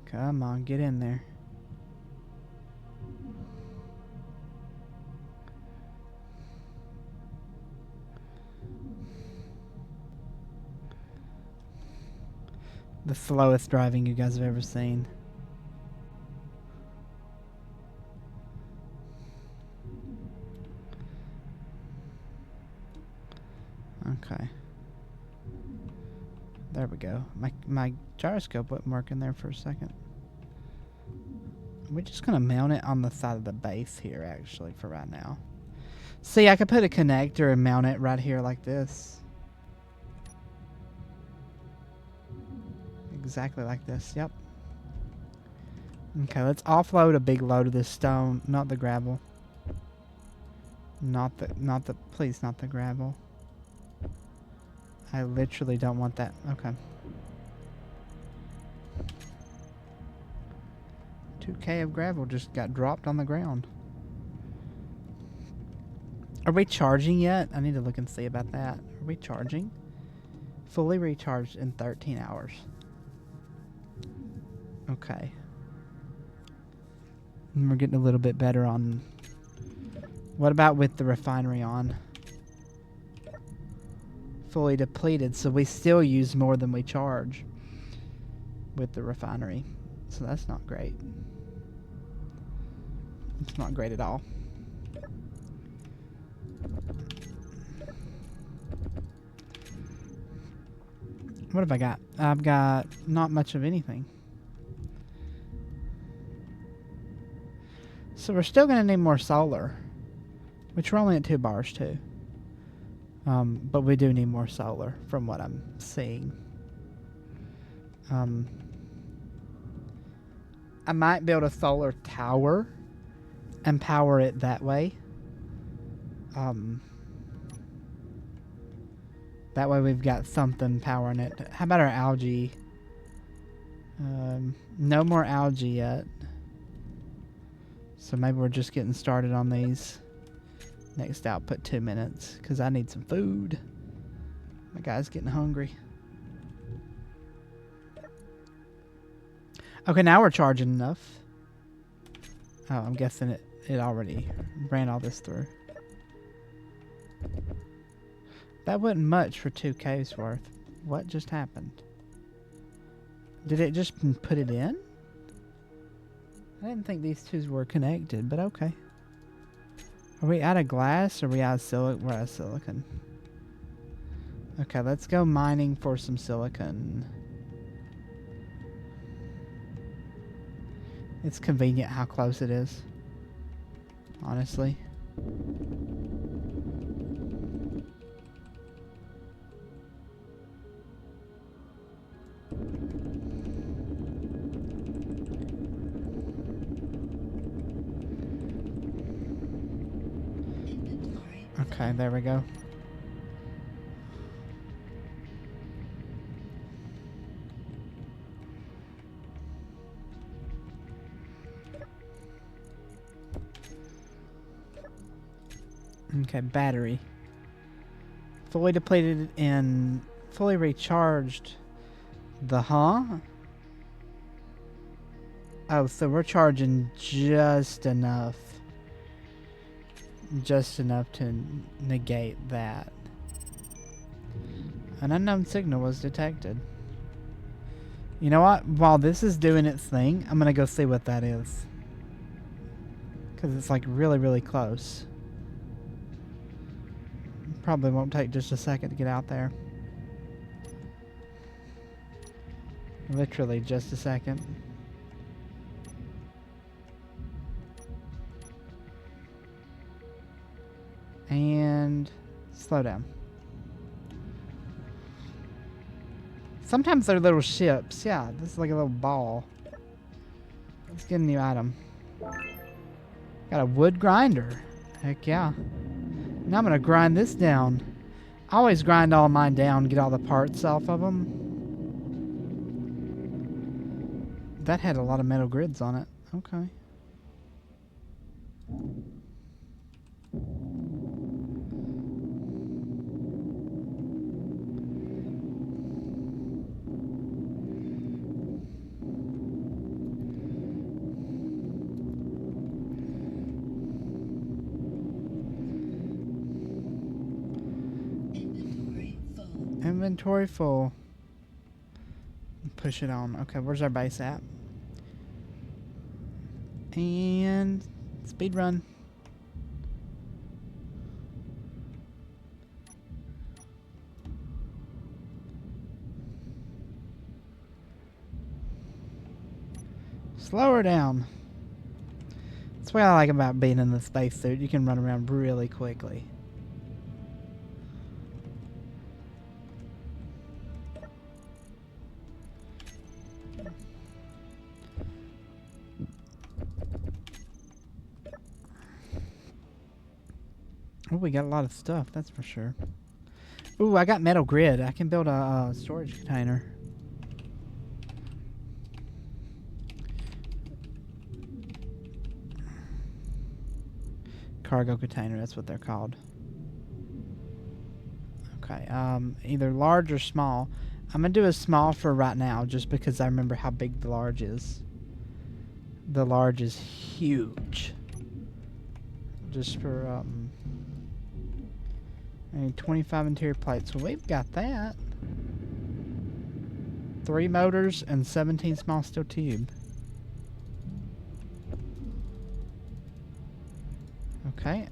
Come on, get in there. The slowest driving you guys have ever seen. Okay. There we go. My gyroscope wasn't working there for a second. We're just going to mount it on the side of the base here, actually, for right now. See, I could put a connector and mount it right here like this. exactly like this. Yep. Okay, let's offload a big load of this stone, not the gravel. Please, not the gravel. I literally don't want that. Okay. 2K of gravel just got dropped on the ground. Are we charging yet? I need to look and see about that. Are we charging? Fully recharged in 13 hours. Okay. And we're getting a little bit better on... What about with the refinery on? Fully depleted, so we still use more than we charge with the refinery. So that's not great. It's not great at all. What have I got? I've got not much of anything. So we're still going to need more solar, which we're only at 2 bars too. But we do need more solar from what I'm seeing. I might build a solar tower and power it that way. That way we've got something powering it. How about our algae? No more algae yet. So maybe we're just getting started on these. Next output 2 minutes, because I need some food. My guy's getting hungry. Okay, now we're charging enough. Oh, I'm guessing it already ran all this through. That wasn't much for 2K's worth. What just happened? Did it just put it in? I didn't think these two were connected, but okay. Are we out of glass or are we out of silicon? We're out of silicon. Okay, let's go mining for some silicon. It's convenient how close it is, honestly. Okay, there we go. Okay, battery. Fully depleted and fully recharged. Oh, so we're charging just enough. Just enough to negate that. An unknown signal was detected. You know what? While this is doing its thing, I'm gonna go see what that is. Because it's like really, really close. Probably won't take just a second to get out there. Literally just a second. And slow down. Sometimes they're little ships. Yeah, this is like a little ball. Let's get a new item. Got a wood grinder. Heck yeah. Now I'm going to grind this down. I always grind all mine down, get all the parts off of them. That had a lot of metal grids on it. Okay. Inventory full. Push it on. Okay, where's our base at? And speed run. Slow her down. That's what I like about being in the spacesuit. You can run around really quickly. Oh, we got a lot of stuff, that's for sure. Ooh, I got metal grid. I can build a storage container. Cargo container, that's what they're called. Okay, either large or small. I'm gonna do a small for right now, just because I remember how big the large is. The large is huge. Just for, I need 25 interior plates. Well, we've got that. 3 motors and 17 small steel tube. Okay,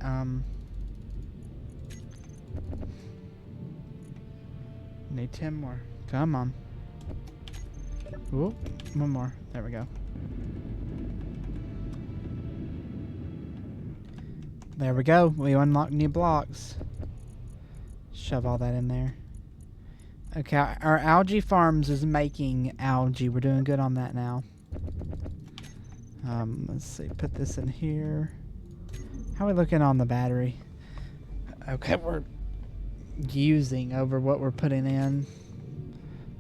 need 10 more. Come on. Ooh, 1 more. There we go. There we go. We unlocked new blocks. Shove all that in there. Okay, our algae farms is making algae. We're doing good on that now. Let's see. Put this in here. How are we looking on the battery? Okay, we're using over what we're putting in.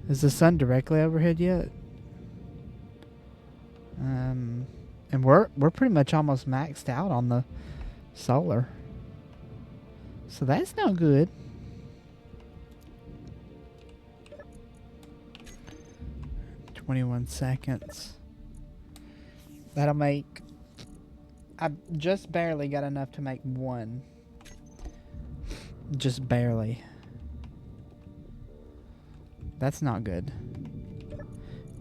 Is the sun directly overhead yet? And we're pretty much almost maxed out on the solar. So that's not good. $21. That'll make... I just barely got enough to make 1. Just barely. That's not good.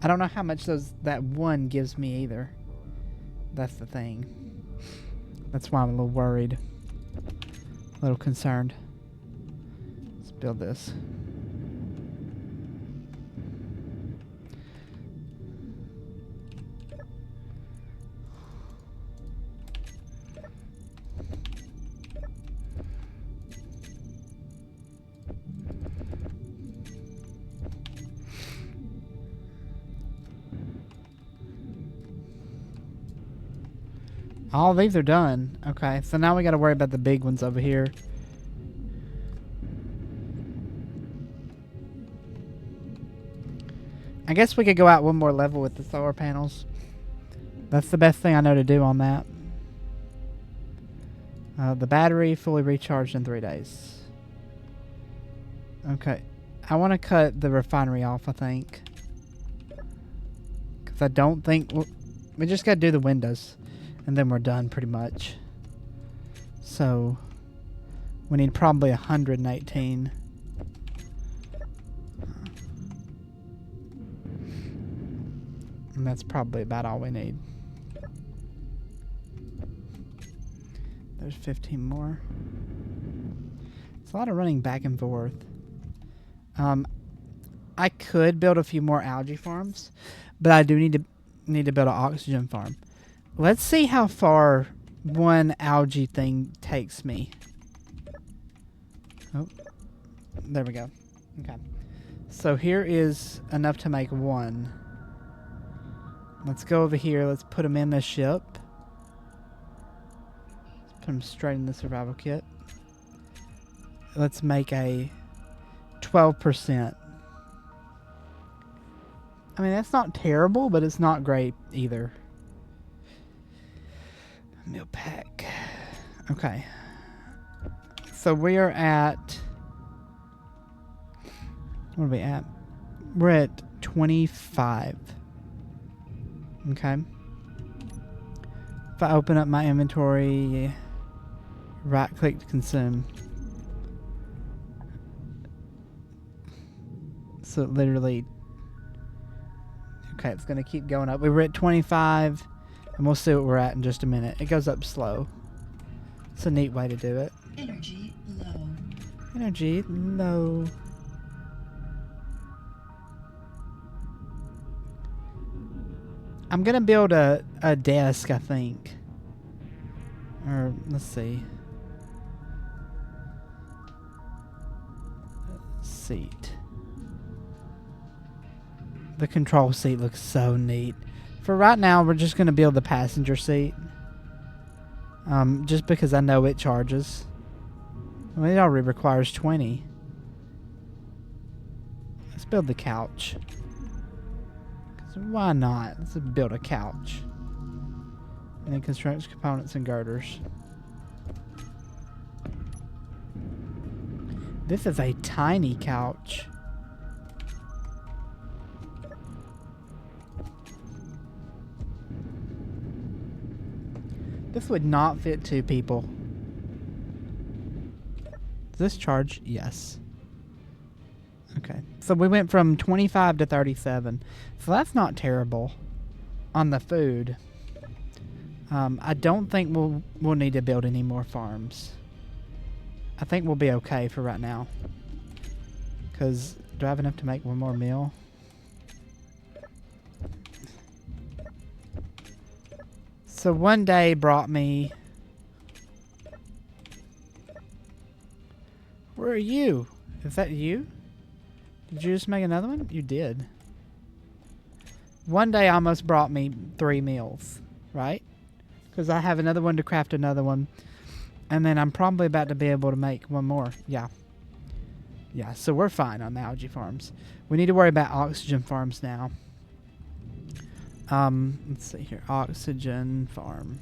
I don't know how much that 1 gives me either. That's the thing. That's why I'm a little worried. A little concerned. Let's build this. All these are done. Okay, so now we got to worry about the big ones over here. I guess we could go out 1 more level with the solar panels. That's the best thing I know to do on that. The battery fully recharged in 3 days. Okay, I want to cut the refinery off, I think. Because I don't think... we just got to do the windows. And then we're done pretty much. So we need probably 118. And that's probably about all we need. There's 15 more. It's a lot of running back and forth. I could build a few more algae farms, but I do need to build an oxygen farm. Let's see how far 1 algae thing takes me. Oh, there we go. Okay. So here is enough to make 1. Let's go over here. Let's put them in the ship. Let's put them straight in the survival kit. Let's make a 12%. I mean, that's not terrible, but it's not great either. Meal pack. Okay. So we are at... what are we at? We're at 25. Okay. If I open up my inventory, right click to consume. So literally... okay, it's going to keep going up. We were at 25. And we'll see what we're at in just a minute. It goes up slow. It's a neat way to do it. Energy low. Energy low. I'm going to build a desk, I think. Or, let's see. Seat. The control seat looks so neat. For right now, we're just going to build the passenger seat. Just because I know it charges. Well, it already requires 20. Let's build the couch. 'Cause why not? Let's build a couch. And then construct components and girders. This is a tiny couch. This would not fit 2 people. Does this charge? Yes. Okay. So we went from 25 to 37. So that's not terrible on the food. I don't think we'll need to build any more farms. I think we'll be okay for right now. Because do I have enough to make one more meal? So one day brought me... Where are you? Is that you? Did you just make another one? You did. One day almost brought me 3 meals, right? Because I have another one to craft another one. And then I'm probably about to be able to make one more. Yeah. Yeah, so we're fine on the algae farms. We need to worry about oxygen farms now. Let's see here. Oxygen farm.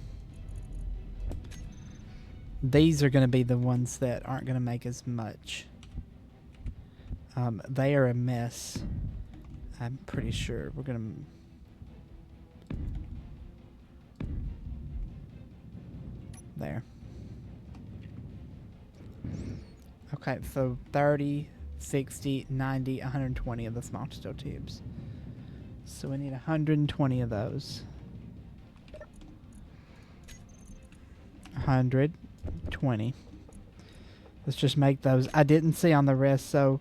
These are going to be the ones that aren't going to make as much. They are a mess. I'm pretty sure we're going to... There. Okay, so 30, 60, 90, 120 of the small steel tubes. So we need 120 of those. 120. Let's just make those. I didn't see on the rest, so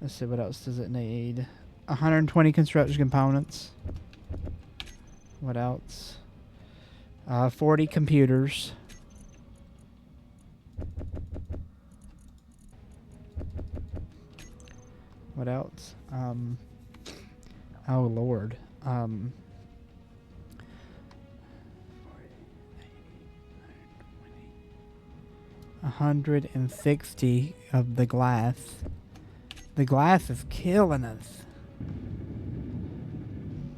let's see what else does it need. 120 construction components. What else? 40 computers. What else? Oh Lord. 160 of the glass. The glass is killing us. I'm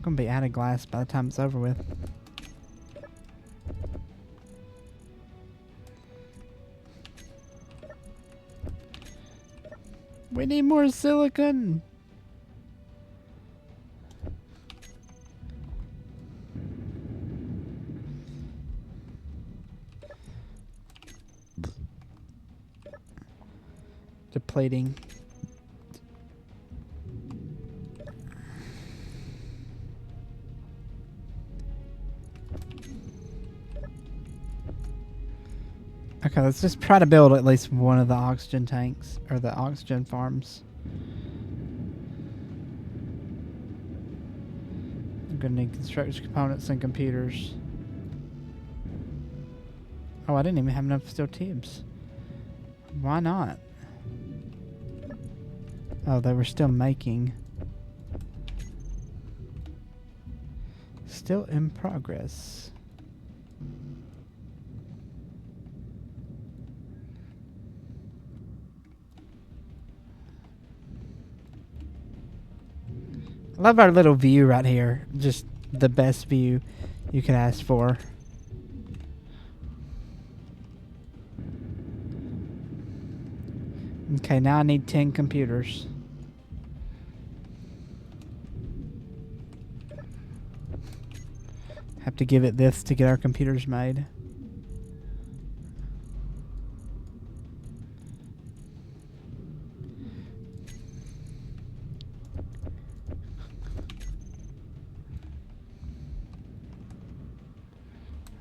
gonna be out of glass by the time it's over with. We need more silicon. Depleting. Okay, let's just try to build at least one of the oxygen tanks, or the oxygen farms. I'm gonna need construction components and computers. Oh, I didn't even have enough steel tubes. Why not? Oh, they were still making. Still in progress. I love our little view right here. Just the best view you could ask for. Okay, now I need 10 computers. Have to give it this to get our computers made.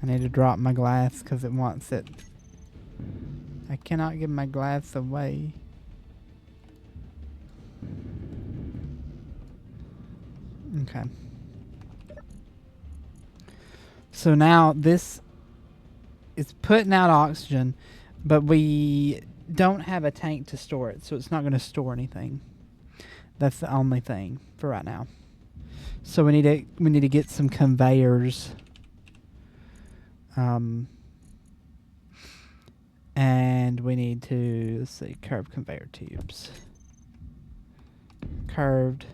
I need to drop my glass because it wants it. I cannot give my glass away. Okay. So now this is putting out oxygen, but we don't have a tank to store it, so it's not going to store anything. That's the only thing for right now. So we need to get some conveyors. And And we need to, let's see, curved conveyor tubes. Curved.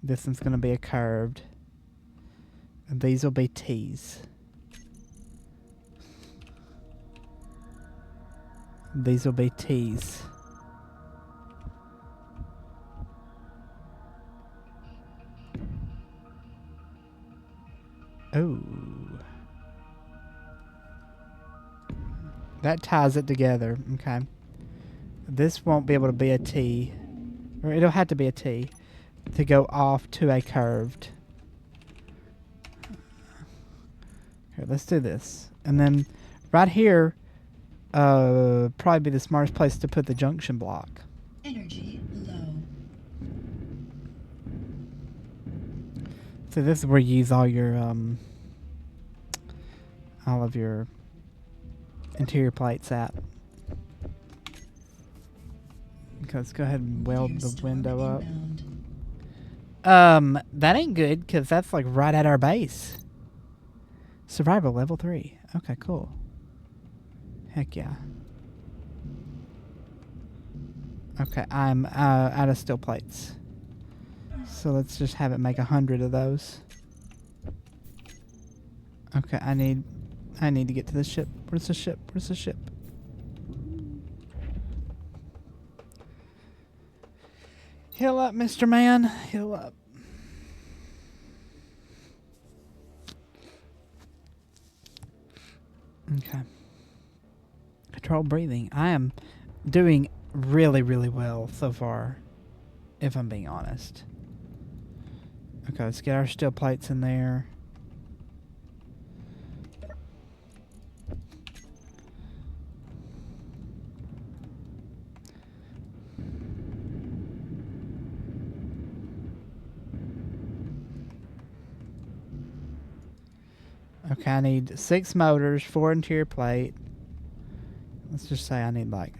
This one's going to be a curved. And these will be T's. These will be T's. Oh. That ties it together. Okay. This won't be able to be a T. Or it'll have to be a T to go off to a curved. Here, let's do this. And then right here, probably be the smartest place to put the junction block. Energy low. So this is where you use all of your interior plates at. Okay, let's go ahead and weld the window up. That ain't good because that's like right at our base. Survival level 3. Okay, cool. Heck yeah. Okay, I'm out of steel plates. So let's just have it make 100 of those. Okay, I need to get to the ship. Where's the ship? Where's the ship? Heal up, Mr. Man. Heal up. Okay. Control breathing. I am doing really, really well so far, if I'm being honest. Okay, let's get our steel plates in there. Okay, I need 6 motors, 4 interior plate. Let's just say I need like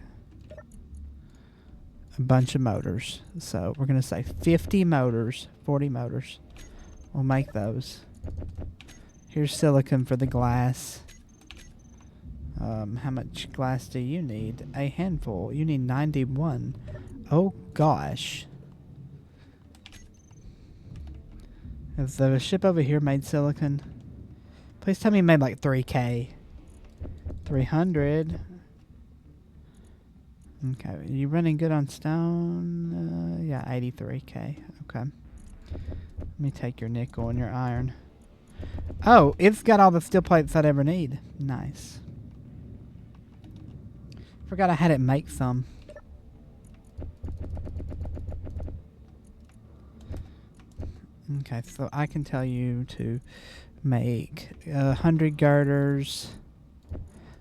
a bunch of motors. So we're going to say 50 motors, 40 motors. We'll make those. Here's silicon for the glass. How much glass do you need? A handful. You need 91. Oh gosh. Is the ship over here made silicon? Please tell me it made like 3K. 300. Okay, are you running good on stone? Yeah, 83K. Okay. Let me take your nickel and your iron. Oh, it's got all the steel plates I'd ever need. Nice. Forgot I had it make some. Okay, so I can tell you to make 100 girders,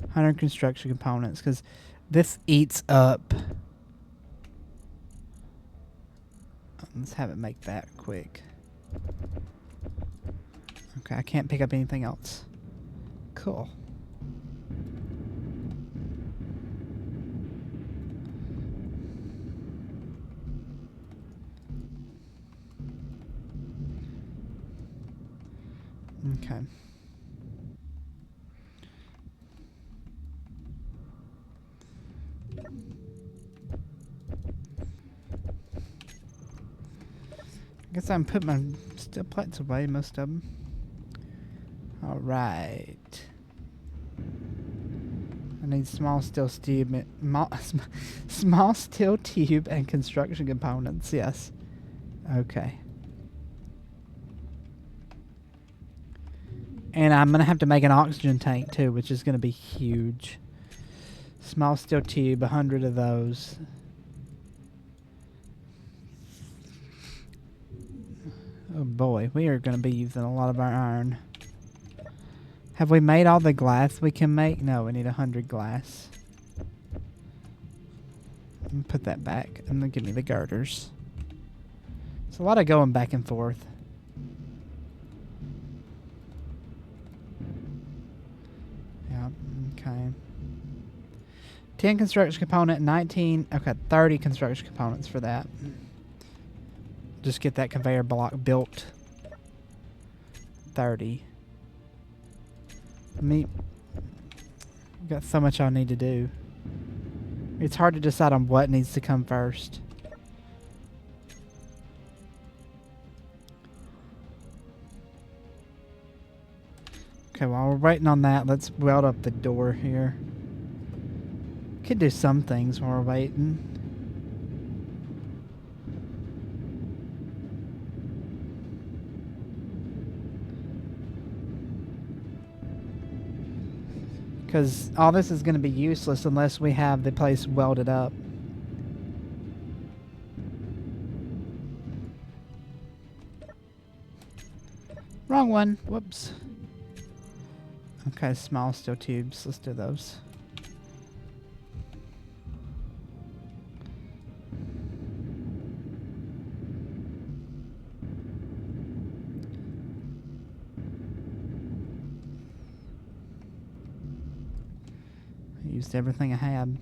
100 construction components, because this eats up. Let's have it make that quick. Okay, I can't pick up anything else. Cool. Okay. I guess I'm putting my steel plates away, most of them. Alright. I need small steel tube, small steel tube and construction components, yes. Okay. And I'm going to have to make an oxygen tank too, which is going to be huge. Small steel tube, 100 of those. Oh boy, we are going to be using a lot of our iron. Have we made all the glass we can make? No, we need 100 glass. Put that back and then give me the girders. It's a lot of going back and forth. Yeah, okay. 10 construction component, 19, okay, 30 construction components for that. Just get that conveyor block built. 30. We've got so much I need to do. It's hard to decide on what needs to come first. Okay, while we're waiting on that, let's weld up the door here. Could do some things while we're waiting. Because all this is going to be useless unless we have the place welded up. Wrong one. Whoops. Okay, small steel tubes. Let's do those. I used everything I had.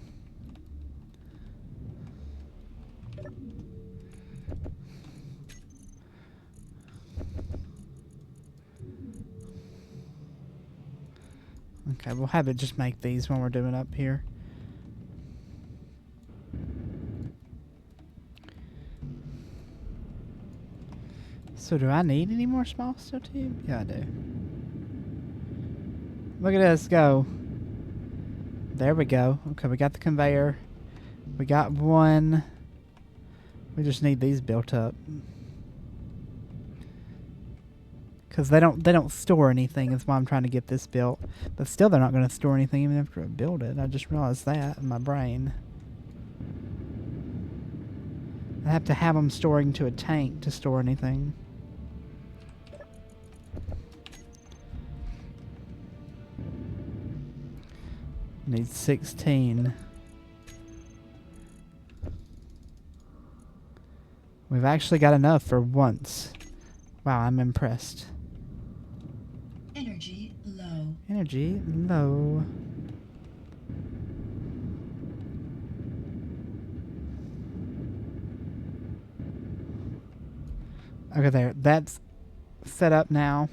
Okay, we'll have it just make these when we're doing up here. So do I need any more small steel tube? Yeah, I do. Look at this go. There we go. Okay, we got the conveyor. We got one. We just need these built up. Because they don't store anything. That's why I'm trying to get this built. But still, they're not going to store anything even after I build it. I just realized that in my brain. I have to have them storing to a tank to store anything. Need 16. We've actually got enough for once. Wow, I'm impressed. Energy low. Energy low. Okay, there. That's set up now.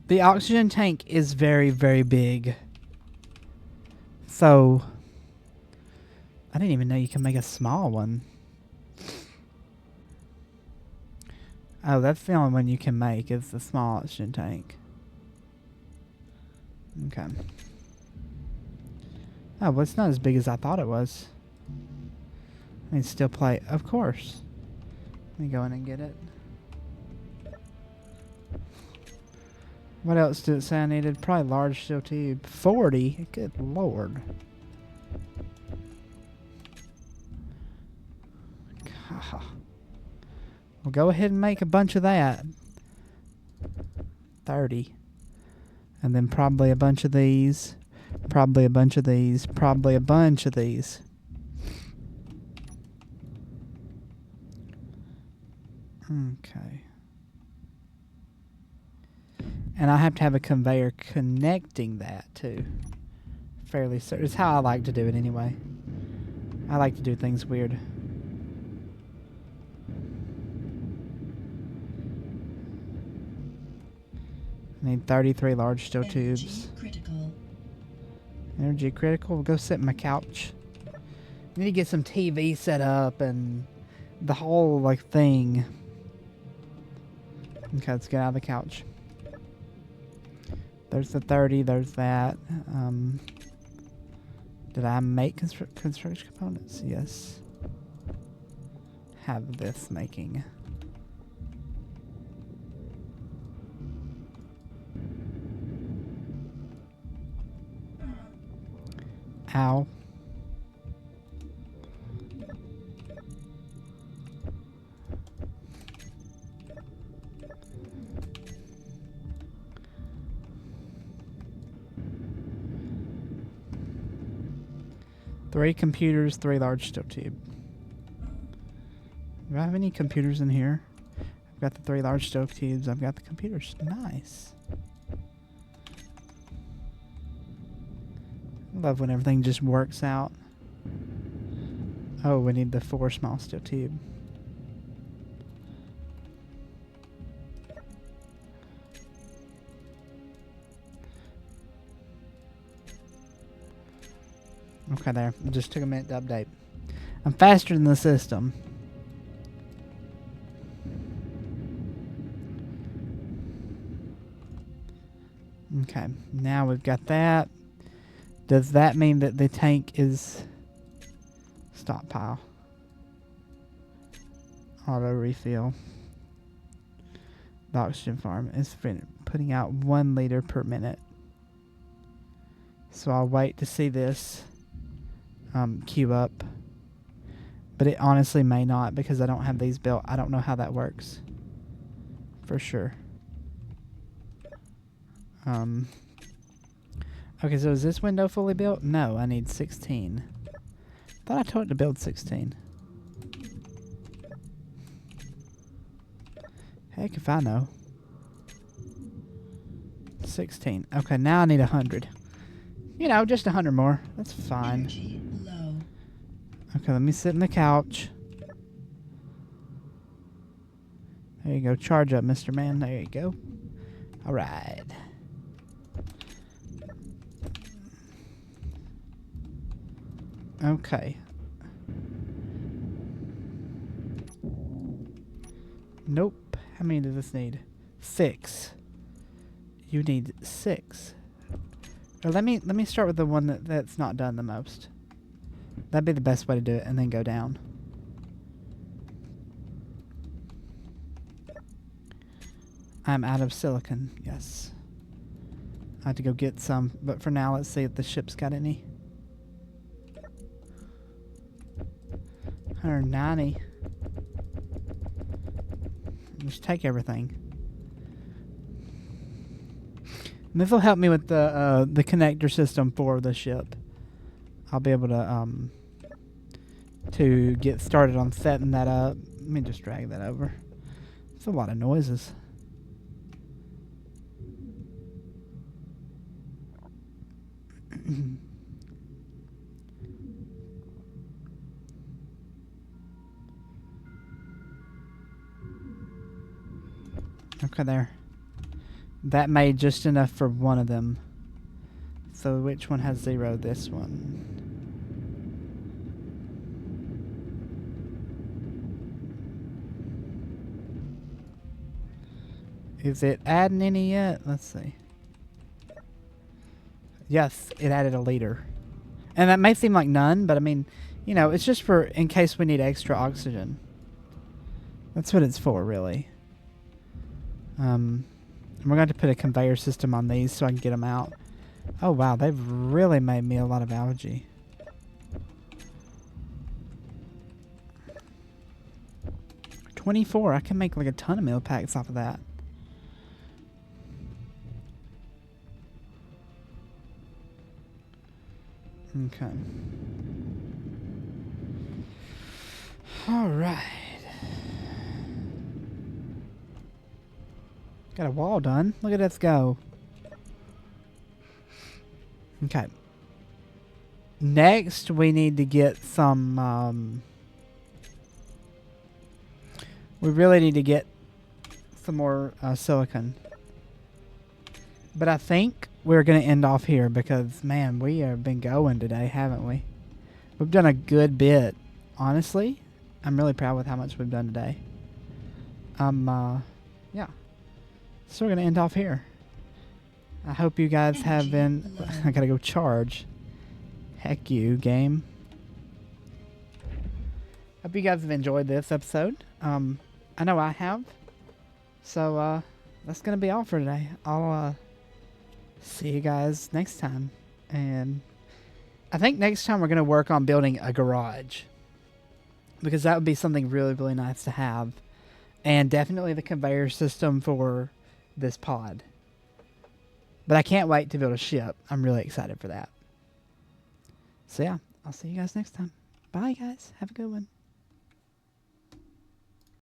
The oxygen tank is very, very big. So, I didn't even know you can make a small one. Oh, that's the only one you can make, is the small oxygen tank. Okay. Oh, well, it's not as big as I thought it was. I mean, still play, of course. Let me go in and get it. What else did it say I needed? Probably large steel tube. 40? Good lord. God. Well, go ahead and make a bunch of that. 30. And then probably a bunch of these. Probably a bunch of these. Probably a bunch of these. Okay. And I have to have a conveyor connecting that too. Fairly certain. It's how I like to do it anyway. I like to do things weird. I need 33 large steel tubes. Critical. Energy critical. We'll go sit on my couch. Need to get some TV set up and the whole like thing. Okay, let's get out of the couch. There's the 30, there's that. Did I make construction components? Yes. Have this making. Ow. Three computers, 3 large steel tube. Do I have any computers in here? I've got the 3 large steel tubes. I've got the computers. Nice. I love when everything just works out. Oh, we need the 4 small steel tube. Okay, there. It just took a minute to update. I'm faster than the system. Okay, now we've got that. Does that mean that the tank is stockpile? Auto refill. The oxygen farm is putting out 1 liter per minute. So I'll wait to see this queue up. But it honestly may not because I don't have these built. I don't know how that works. For sure. Okay, so is this window fully built? No, I need 16. Thought I told it to build 16. Heck if I know. 16. Okay, now I need 100. You know, just 100 more. That's fine. Energy low. Okay, let me sit in the couch. There you go. Charge up, Mr. Man. There you go. All right. Okay. Nope. How many does this need? 6. You need 6. Or let me start with the one that's not done the most. That'd be the best way to do it, and then go down. I'm out of silicon. Yes. I have to go get some, but for now, let's see if the ship's got any. 190. Just take everything. And this will help me with the connector system for the ship. I'll be able to get started on setting that up. Let me just drag that over. It's a lot of noises. Okay, there. That made just enough for one of them. So which one has 0? This one. Is it adding any yet? Let's see. Yes, it added a liter. And that may seem like none, but I mean, you know, it's just for in case we need extra oxygen. That's what it's for, really. We're going to put a conveyor system on these so I can get them out. Oh, wow. They've really made me a lot of algae. $24. I can make like a ton of meal packs off of that. Okay. All right. Got a wall done. Look at us go. Okay. Next, we need to get some, we really need to get some more silicon. But I think we're going to end off here because, man, we have been going today, haven't we? We've done a good bit. Honestly, I'm really proud with how much we've done today. Yeah. So we're going to end off here. I hope you guys have been... I got to go charge. Heck you, game. Hope you guys have enjoyed this episode. I know I have. So, that's going to be all for today. I'll, see you guys next time. And I think next time we're going to work on building a garage. Because that would be something really, really nice to have. And definitely the conveyor system for this pod. But I can't wait to build a ship. I'm really excited for that. So yeah, I'll see you guys next time. Bye guys. Have a good one.